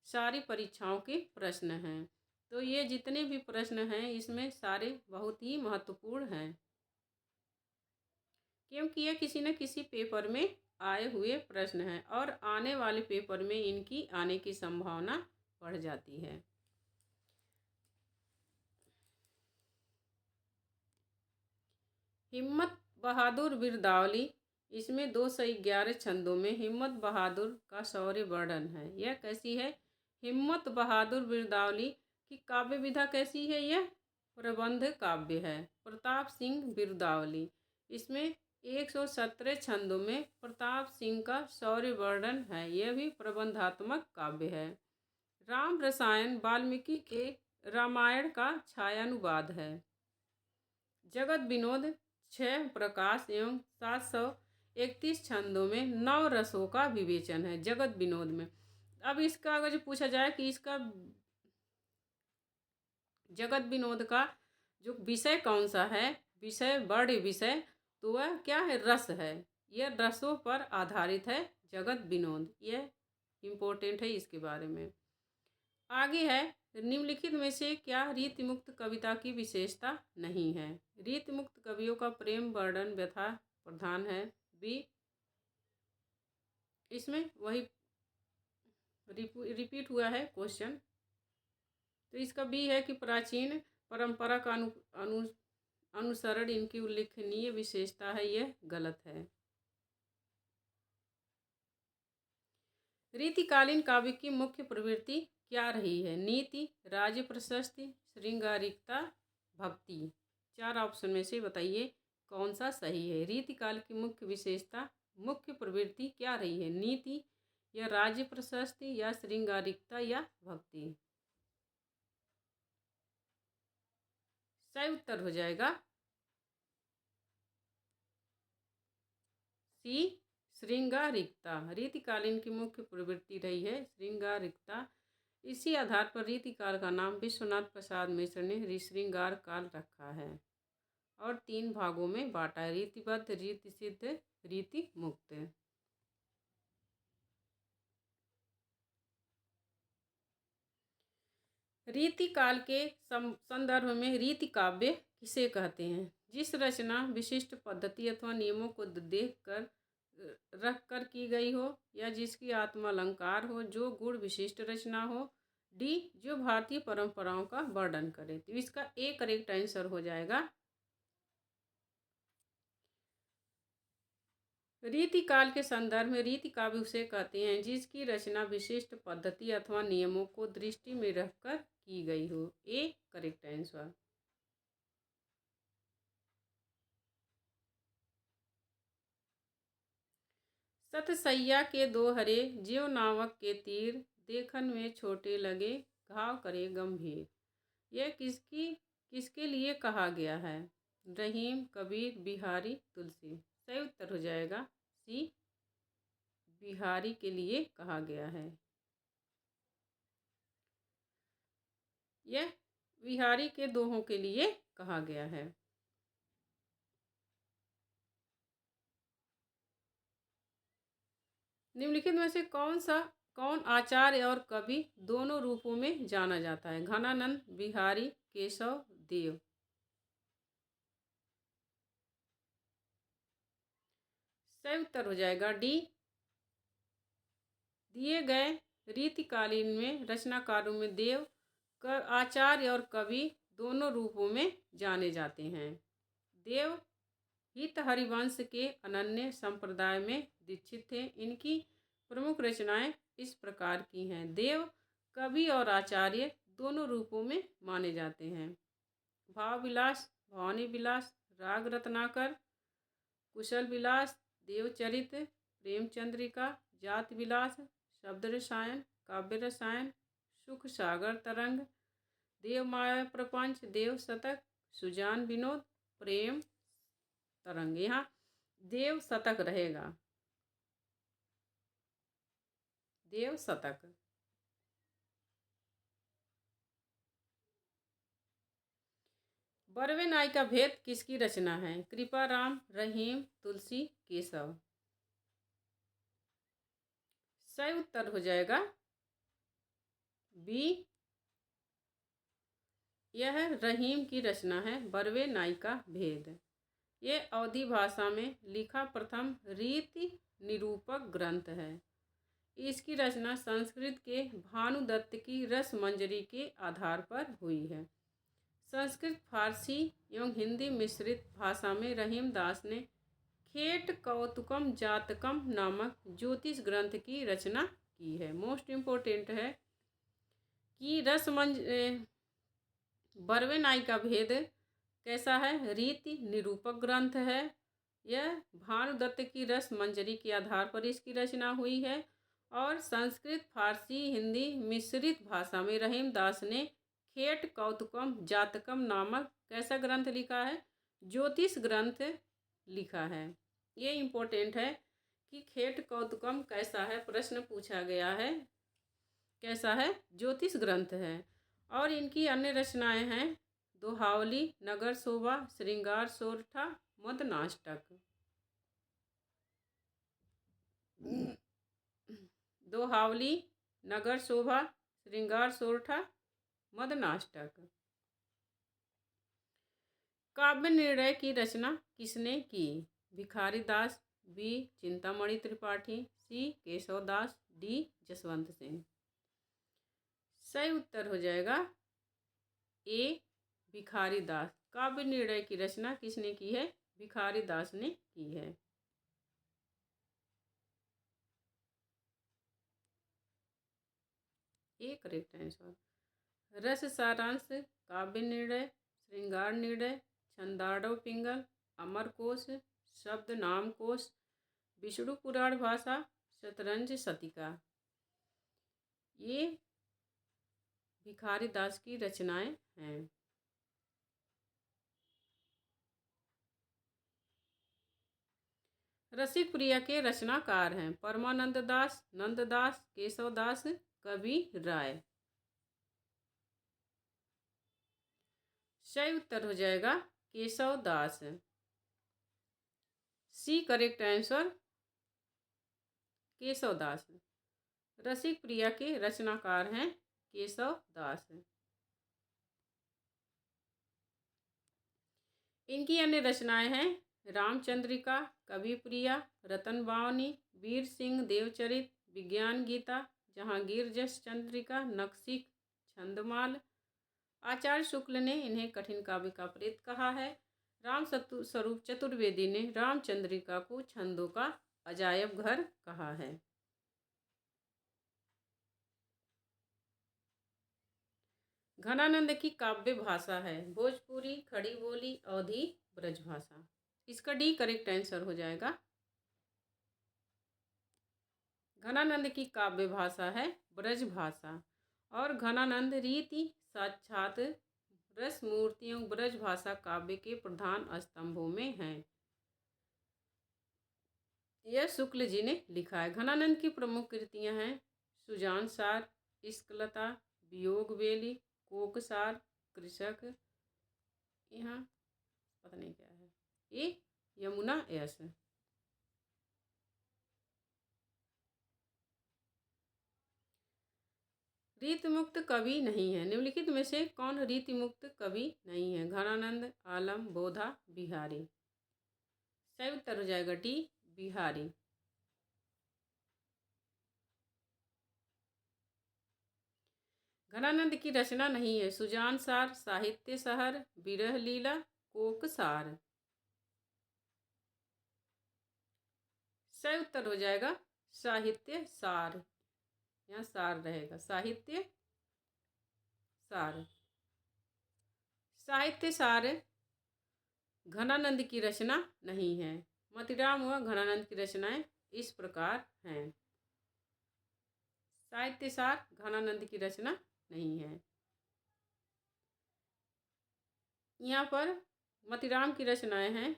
Speaker 1: सारी परीक्षाओं के प्रश्न हैं। तो ये जितने भी प्रश्न हैं इसमें सारे बहुत ही महत्वपूर्ण हैं, क्योंकि ये किसी न किसी पेपर में आए हुए प्रश्न हैं और आने वाले पेपर में इनकी आने की संभावना बढ़ जाती है। हिम्मत बहादुर बिरदावली, इसमें 211 छंदों में हिम्मत बहादुर का शौर्य वर्णन है। यह कैसी है? हिम्मत बहादुर बिरदावली की काव्य विधा कैसी है? यह प्रबंध काव्य है। प्रताप सिंह बिरदावली, इसमें 117 छंदों में प्रताप सिंह का शौर्य वर्णन है। यह भी प्रबंधात्मक काव्य है। राम रसायन वाल्मीकि के रामायण का छायानुवाद है। जगत विनोद 6 प्रकाश एवं 731 छंदों में 9 रसों का विवेचन है जगत विनोद में। अब इसका अगर जो पूछा जाए कि इसका जगत विनोद का जो विषय कौन सा है, विषय बड़े विषय, तो वह क्या है? रस है। यह रसों पर आधारित है जगत विनोद। यह इम्पोर्टेंट है इसके बारे में। आगे है निम्नलिखित में से क्या रीति मुक्त कविता की विशेषता नहीं है? रीति मुक्त कवियों का प्रेम वर्णन व्यथा प्रधान है। बी, इसमें वही रिपीट हुआ है क्वेश्चन, तो इसका बी है कि प्राचीन परंपरा का अनुसरण इनकी उल्लेखनीय विशेषता है। यह गलत है। रीतिकालीन काव्य की मुख्य प्रवृत्ति क्या रही है? नीति, राज्य प्रशस्ति, श्रृंगारिकता, भक्ति। 4 ऑप्शन में से बताइए कौन सा सही है। रीतिकाल की मुख्य विशेषता, मुख्य प्रवृत्ति क्या रही है? नीति या राज्य प्रशस्ति या श्रृंगारिकता या भक्ति। सही उत्तर हो जाएगा सी, श्रृंगारिकता। रीतिकालीन की मुख्य प्रवृत्ति रही है श्रृंगारिकता। इसी आधार पर रीतिकाल का नाम विश्वनाथ प्रसाद मिश्र ने श्रृंगार काल रखा है और 3 भागों में बांटा है, रीतिबद्ध, रीति सिद्ध, रीति मुक्त। रीतिकाल के संदर्भ में रीति काव्य किसे कहते हैं? जिस रचना विशिष्ट पद्धति अथवा नियमों को देख कर रख कर की गई हो या जिसकी आत्मा अलंकार हो, जो गुण विशिष्ट रचना हो। डी, जो भारतीय परंपराओं का वर्णन करे। तो इसका ए करेक्ट आंसर हो जाएगा। रीतिकाल के संदर्भ में रीति काव्य उसे कहते हैं जिसकी रचना विशिष्ट पद्धति अथवा नियमों को दृष्टि में रखकर की गई हो। A correct answer. सतसैया के दोहरे, ज्यों नावक के तीर, देखन में छोटे लगे, घाव करे गंभीर। यह किसके लिए कहा गया है? रहीम, कबीर, बिहारी, तुलसी। सही उत्तर हो जाएगा सी, बिहारी के लिए कहा गया है। यह बिहारी के दोहों के लिए कहा गया है। निम्नलिखित में से कौन आचार्य और कवि दोनों रूपों में जाना जाता है? घनानंद, बिहारी, केशव, देव। सही उत्तर हो जाएगा डी। दिए गए रीतिकालीन में रचनाकारों में देव आचार्य और कवि दोनों रूपों में जाने जाते हैं। देव हित हरिवंश के अनन्य संप्रदाय में दीक्षित थे। इनकी प्रमुख रचनाएं इस प्रकार की हैं। देव कवि और आचार्य दोनों रूपों में माने जाते हैं। भाव विलास, भवानी विलास, राग रत्नाकर, कुशल विलास, देवचरित, प्रेमचंद्रिका, जात विलास, शब्द रसायन, काव्य रसायन, सुख सागर तरंग, देव माया प्रपंच, देव शतक, सुजान विनोद, प्रेम तरंग। यहाँ देव शतक रहेगा, देव शतक। बरवे नाई का भेद किसकी रचना है? कृपाराम, रहीम, तुलसी, केशव। सही उत्तर हो जाएगा बी। यह रहीम की रचना है, बरवे नाई का भेद। ये अवधी भाषा में लिखा प्रथम रीति निरूपक ग्रंथ है। इसकी रचना संस्कृत के भानुदत्त की रसमंजरी के आधार पर हुई है। संस्कृत, फारसी एवं हिंदी मिश्रित भाषा में रहीमदास ने खेट कौतुकम जातकम नामक ज्योतिष ग्रंथ की रचना की है। मोस्ट इम्पोर्टेंट है कि बरवे नाई का भेद कैसा है? रीति निरूपक ग्रंथ है। यह भानुदत्त की रसमंजरी के आधार पर इसकी रचना हुई है और संस्कृत, फारसी, हिंदी मिश्रित भाषा में रहीमदास ने खेट कौतुकम जातकम नामक कैसा ग्रंथ लिखा है? ज्योतिष ग्रंथ लिखा है। ये इम्पोर्टेंट है कि खेट कौतुकम कैसा है, प्रश्न पूछा गया है। कैसा है? ज्योतिष ग्रंथ है। और इनकी अन्य रचनाएं हैं दोहावली, नगर शोभा, श्रृंगार सोरठा, मदनाष्टक। दोहावली, नगर शोभा, श्रृंगार सोरठा, मदनाष्टक। काव्य निर्णय की रचना किसने की? भिखारी दास, बी चिंतामणि त्रिपाठी, सी केशवदास, डी जसवंत सिंह। सही उत्तर हो जाएगा ए भिखारी दास। काव्य निर्णय की रचना किसने की है? भिखारी दास ने की है। A correct answer. रस सारांश, काव्य निर्णय, श्रृंगार निर्णय, छंदाड़व पिंगल, अमरकोश, शब्द नामकोश, विष्णु पुराण भाषा, शतरंज शतिका। ये भिखारी दास की रचनाएं हैं। रसिक प्रिया के रचनाकार हैं परमानंद दास, नंददास, केशवदास, कवि राय। सही उत्तर हो जाएगा Keshavdas. C correct answer, Keshavdas. Rasik Priya के रचनाकार हैं केशवदास। इनकी अन्य रचनाएं हैं रामचंद्रिका, कवि प्रिया, रतन बावनी, वीर सिंह देवचरित, विज्ञान गीता, जहांगीर जस चंद्रिका, नक्शिक, छंदमाल। आचार्य शुक्ल ने इन्हें कठिन काव्य का प्रेत कहा है। राम स्वरूप चतुर्वेदी ने रामचंद्रिका को छंदों का अजायब घर कहा है। घनानंद की काव्य भाषा है भोजपुरी, खड़ी बोली, अवधी, ब्रजभाषा। इसका डी करेक्ट आंसर हो जाएगा। घनानंद की काव्य भाषा है ब्रजभाषा और घनानंद रीति, साक्षात, रस मूर्तियों ब्रजभाषा काव्य के प्रधान स्तंभों में हैं। यह शुक्ल जी ने लिखा है। घनानंद की प्रमुख कृतियां हैं सुजान सार, इश्कलता, वियोग बेली, कोकसार, कृषक। यहाँ पता नहीं क्या है, ये यमुना यश। रीति मुक्त कवि नहीं है। निम्नलिखित में से कौन रीति मुक्त कवि नहीं है? घनानंद, आलम, बोधा, बिहारी। सही उत्तर हो जाएगा डी बिहारी। घनानंद की रचना नहीं है। सुजान सार, साहित्य सहर, विरह लीला, कोकसार। सही उत्तर हो जाएगा साहित्य सार। यहाँ सार रहेगा, साहित्य सार। साहित्य सार घनानंद की रचना नहीं है। मोतीराम व घनानंद की रचनाएं इस प्रकार हैं। साहित्य सार घनानंद की रचना नहीं है। यहाँ पर मोतीराम की रचनाएं हैं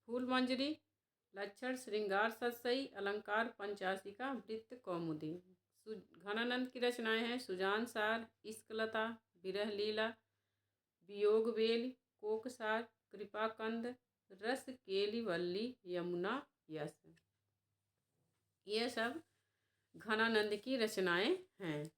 Speaker 1: फूल मंजरी, लक्षण, श्रृंगार सतसई, अलंकार पंचाशिका, वृत्त कौमुदी। घनानंद की रचनाएं हैं सुजान सार, इश्कलता, विरह लीला, वियोग बेल, कोकसार, कृपाकंद, रस केलिवल्ली, यमुना यश। ये सब घनानंद की रचनाएं हैं।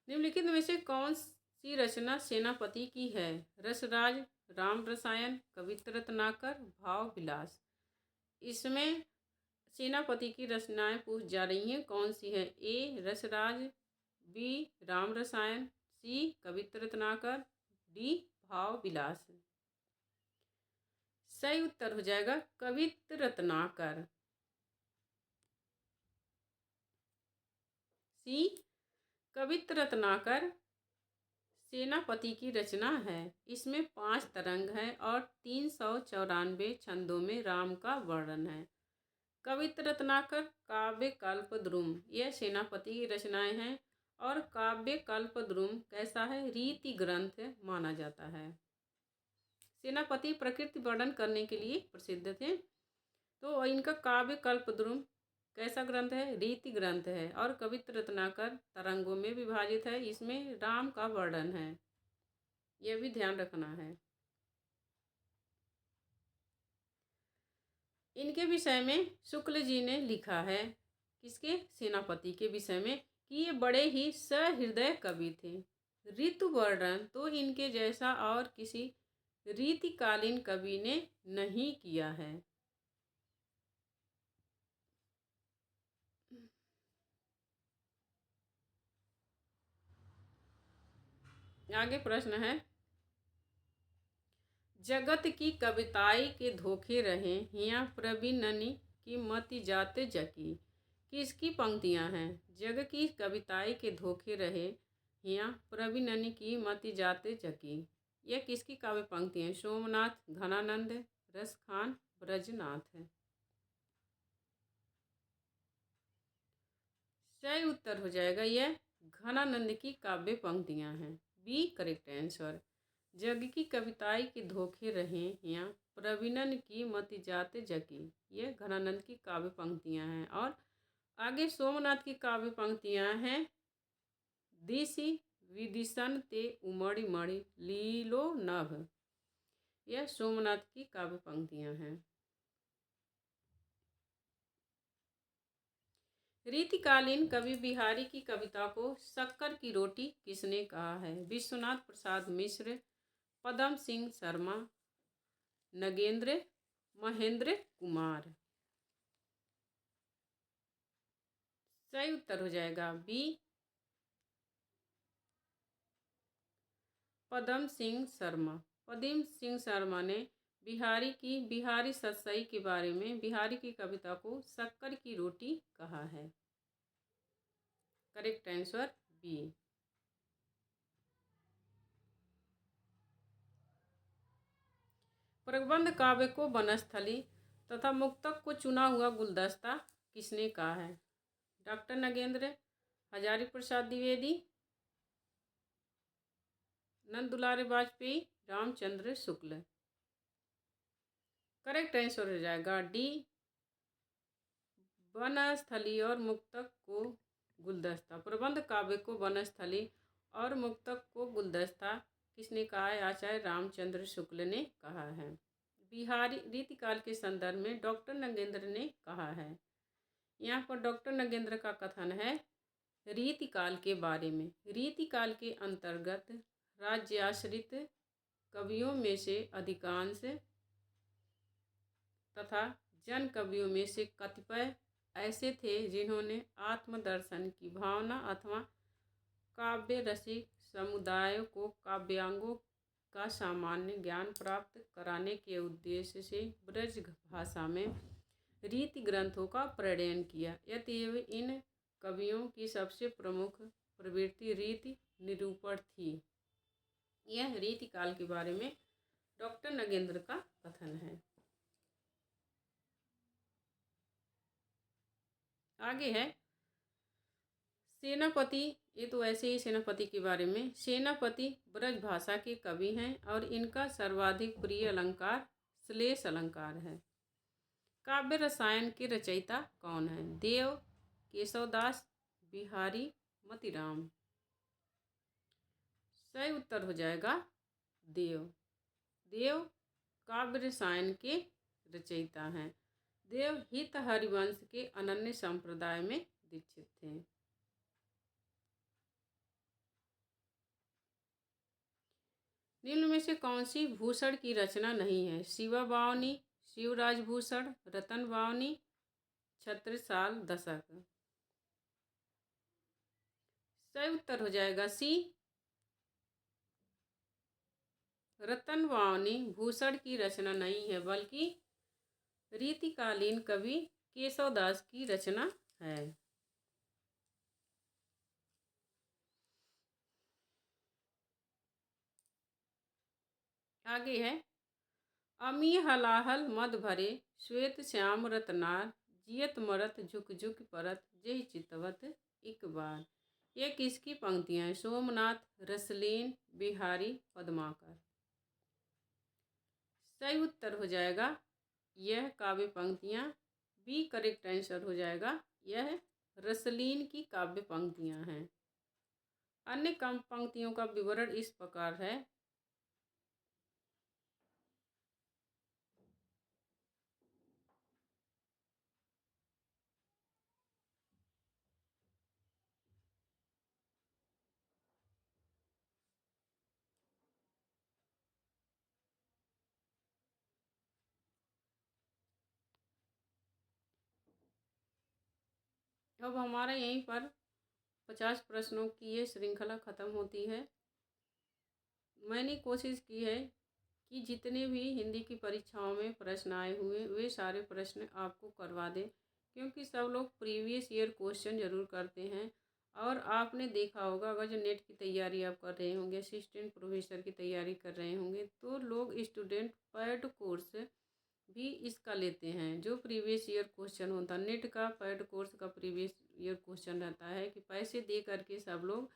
Speaker 1: निम्नलिखित में से कौन सी रचना सेनापति की है? रसराज, राम रसायन, कवित्र रत्नाकर, भाव विलास। इसमें सेनापति की रचनाएं पूछ जा रही हैं, कौन सी है? ए रसराज, बी राम रसायन, सी कवित्र रत्नाकर, डी भाव विलास। सही उत्तर हो जाएगा कवित्र रत्नाकर, सी कवित्र रत्नाकर सेनापति की रचना है। इसमें 5 तरंग हैं और 394 छंदों में राम का वर्णन है। कवित्र रत्नाकर काव्य कल्पद्रुम यह सेनापति की रचनाएं हैं और काव्य कल्पद्रुम कैसा है? रीति ग्रंथ माना जाता है। सेनापति प्रकृति वर्णन करने के लिए प्रसिद्ध थे, तो इनका काव्य कल्पद्रुम कैसा ग्रंथ है? रीति ग्रंथ है। और कवित्र रत्नाकर तरंगों में विभाजित है, इसमें राम का वर्णन है, यह भी ध्यान रखना है। इनके विषय में शुक्ल जी ने लिखा है, किसके? सेनापति के विषय में, कि ये बड़े ही सहृदय कवि थे। ऋतु वर्णन तो इनके जैसा और किसी रीतिकालीन कवि ने नहीं किया है। आगे प्रश्न है, जगत की कविताई के धोखे रहे हिया प्रवीणनी की मति जाते जकी। किसकी पंक्तियां हैं? जग की कविताई के धोखे रहे हिया प्रवीणनी की मति जाते जकी। यह किसकी काव्य पंक्ति है? सोमनाथ, घनानंद, रसखान, ब्रजनाथ है। सही उत्तर हो जाएगा यह घनानंद की काव्य पंक्तियां हैं, बी करेक्ट आंसर। जग की कविताई के धोखे रहे या प्रवीणन की मति जाते जकी, ये घनानंद की काव्य पंक्तियां हैं। और आगे सोमनाथ की काव्य पंक्तियां हैं, दिशि विदिशन ते उमड़ी मणि लीलो नभ। यह सोमनाथ की काव्य पंक्तियां हैं। रीतिकालीन कवि बिहारी की कविता को शक्कर की रोटी किसने कहा है? विश्वनाथ प्रसाद मिश्र, पदम सिंह शर्मा, नगेंद्र, महेंद्र कुमार। सही उत्तर हो जाएगा बी पदम सिंह शर्मा। पदम सिंह शर्मा ने बिहारी की बिहारी सतसई के बारे में बिहारी की कविता को शक्कर की रोटी कहा है। Correct answer B. प्रबंध काव्य को वनस्थली तथा मुक्तक को चुना हुआ गुलदस्ता किसने कहा है? डॉक्टर नगेंद्र, हजारी प्रसाद द्विवेदी, नंद दुलारे वाजपेयी, रामचंद्र शुक्ल। करेक्ट आंसर हो जाएगा डी वनस्थली और मुक्तक को गुलदस्ता। प्रबंध काव्य को वनस्थली और मुक्तक को गुलदस्ता किसने कहा है? आचार्य रामचंद्र शुक्ल ने कहा है। बिहारी रीतिकाल के संदर्भ में डॉक्टर नगेंद्र ने कहा है। यहाँ पर डॉक्टर नगेंद्र का कथन है रीतिकाल के बारे में। रीतिकाल के अंतर्गत राज्य आश्रित कवियों में से अधिकांश तथा जन कवियों में से कतिपय ऐसे थे जिन्होंने आत्मदर्शन की भावना अथवा काव्य रसिक समुदाय को काव्यांगों का सामान्य ज्ञान प्राप्त कराने के उद्देश्य से ब्रज भाषा में रीति ग्रंथों का प्रणयन किया। अतएव इन कवियों की सबसे प्रमुख प्रवृत्ति रीति निरूपण थी। यह रीति काल के बारे में डॉक्टर नगेंद्र का कथन है। आगे है सेनापति। ये तो ऐसे ही सेनापति के बारे में। सेनापति ब्रज भाषा के कवि हैं और इनका सर्वाधिक प्रिय अलंकार श्लेष अलंकार है। काव्य रसायन के रचयिता कौन है? देव, केशवदास, बिहारी, मतीराम। सही उत्तर हो जाएगा देव। देव काव्य रसायन के रचयिता हैं। देव हित हरिवंश के अनन्य संप्रदाय में दीक्षित थे। निम्न में से कौन सी भूषण की रचना नहीं है? शिवा बावनी, शिवराज भूषण, रतन बावनी, छत्रसाल दशक। सही उत्तर हो जाएगा सी, रतन बावनी भूषण की रचना नहीं है, बल्कि रीतिकालीन कवि केशवदास की रचना है। आगे है अमी हलाहल मद भरे श्वेत श्याम रतनार जियत मरत झुक झुक परत जय चितवत एक बार। ये किसकी पंक्तियां हैं? सोमनाथ, रसलीन, बिहारी, पद्माकर। सही उत्तर हो जाएगा यह काव्य पंक्तियां बी करेक्ट आंसर हो जाएगा। यह रसलीन की काव्य पंक्तियां हैं। अन्य कम पंक्तियों का विवरण इस प्रकार है। अब हमारा यहीं पर 50 प्रश्नों की ये श्रृंखला ख़त्म होती है। मैंने कोशिश की है कि जितने भी हिंदी की परीक्षाओं में प्रश्न आए हुए वे सारे प्रश्न आपको करवा दें, क्योंकि सब लोग प्रीवियस ईयर क्वेश्चन ज़रूर करते हैं। और आपने देखा होगा, अगर जो नेट की तैयारी आप कर रहे होंगे, असिस्टेंट प्रोफेसर की तैयारी कर रहे होंगे, तो लोग स्टूडेंट पैड कोर्स भी इसका लेते हैं। जो प्रीवियस ईयर क्वेश्चन होता है नेट का, पैड कोर्स का प्रीवियस ईयर क्वेश्चन रहता है कि पैसे दे करके सब लोग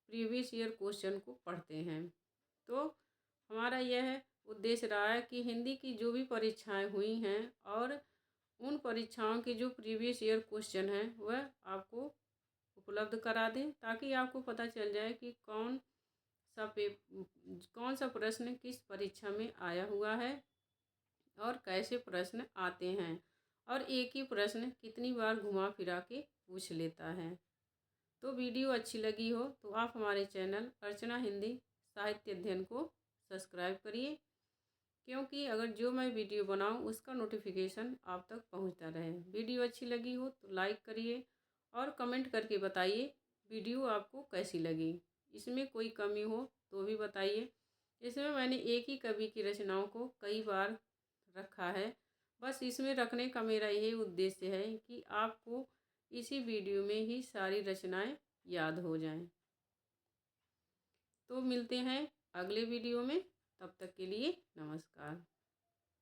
Speaker 1: प्रीवियस ईयर क्वेश्चन को पढ़ते हैं। तो हमारा यह उद्देश्य रहा है कि हिंदी की जो भी परीक्षाएं हुई हैं और उन परीक्षाओं के जो प्रीवियस ईयर क्वेश्चन हैं वह आपको उपलब्ध करा दें, ताकि आपको पता चल जाए कि कौन सा प्रश्न किस परीक्षा में आया हुआ है और कैसे प्रश्न आते हैं, और एक ही प्रश्न कितनी बार घुमा फिरा के पूछ लेता है। तो वीडियो अच्छी लगी हो तो आप हमारे चैनल अर्चना हिंदी साहित्य अध्ययन को सब्सक्राइब करिए, क्योंकि अगर जो मैं वीडियो बनाऊं उसका नोटिफिकेशन आप तक पहुंचता रहे। वीडियो अच्छी लगी हो तो लाइक करिए और कमेंट करके बताइए वीडियो आपको कैसी लगी। इसमें कोई कमी हो तो भी बताइए। इसमें मैंने एक ही कवि की रचनाओं को कई बार रखा है। बस इसमें रखने का मेरा यही उद्देश्य है कि आपको इसी वीडियो में ही सारी रचनाएं याद हो जाएं। तो मिलते हैं अगले वीडियो में, तब तक के लिए नमस्कार।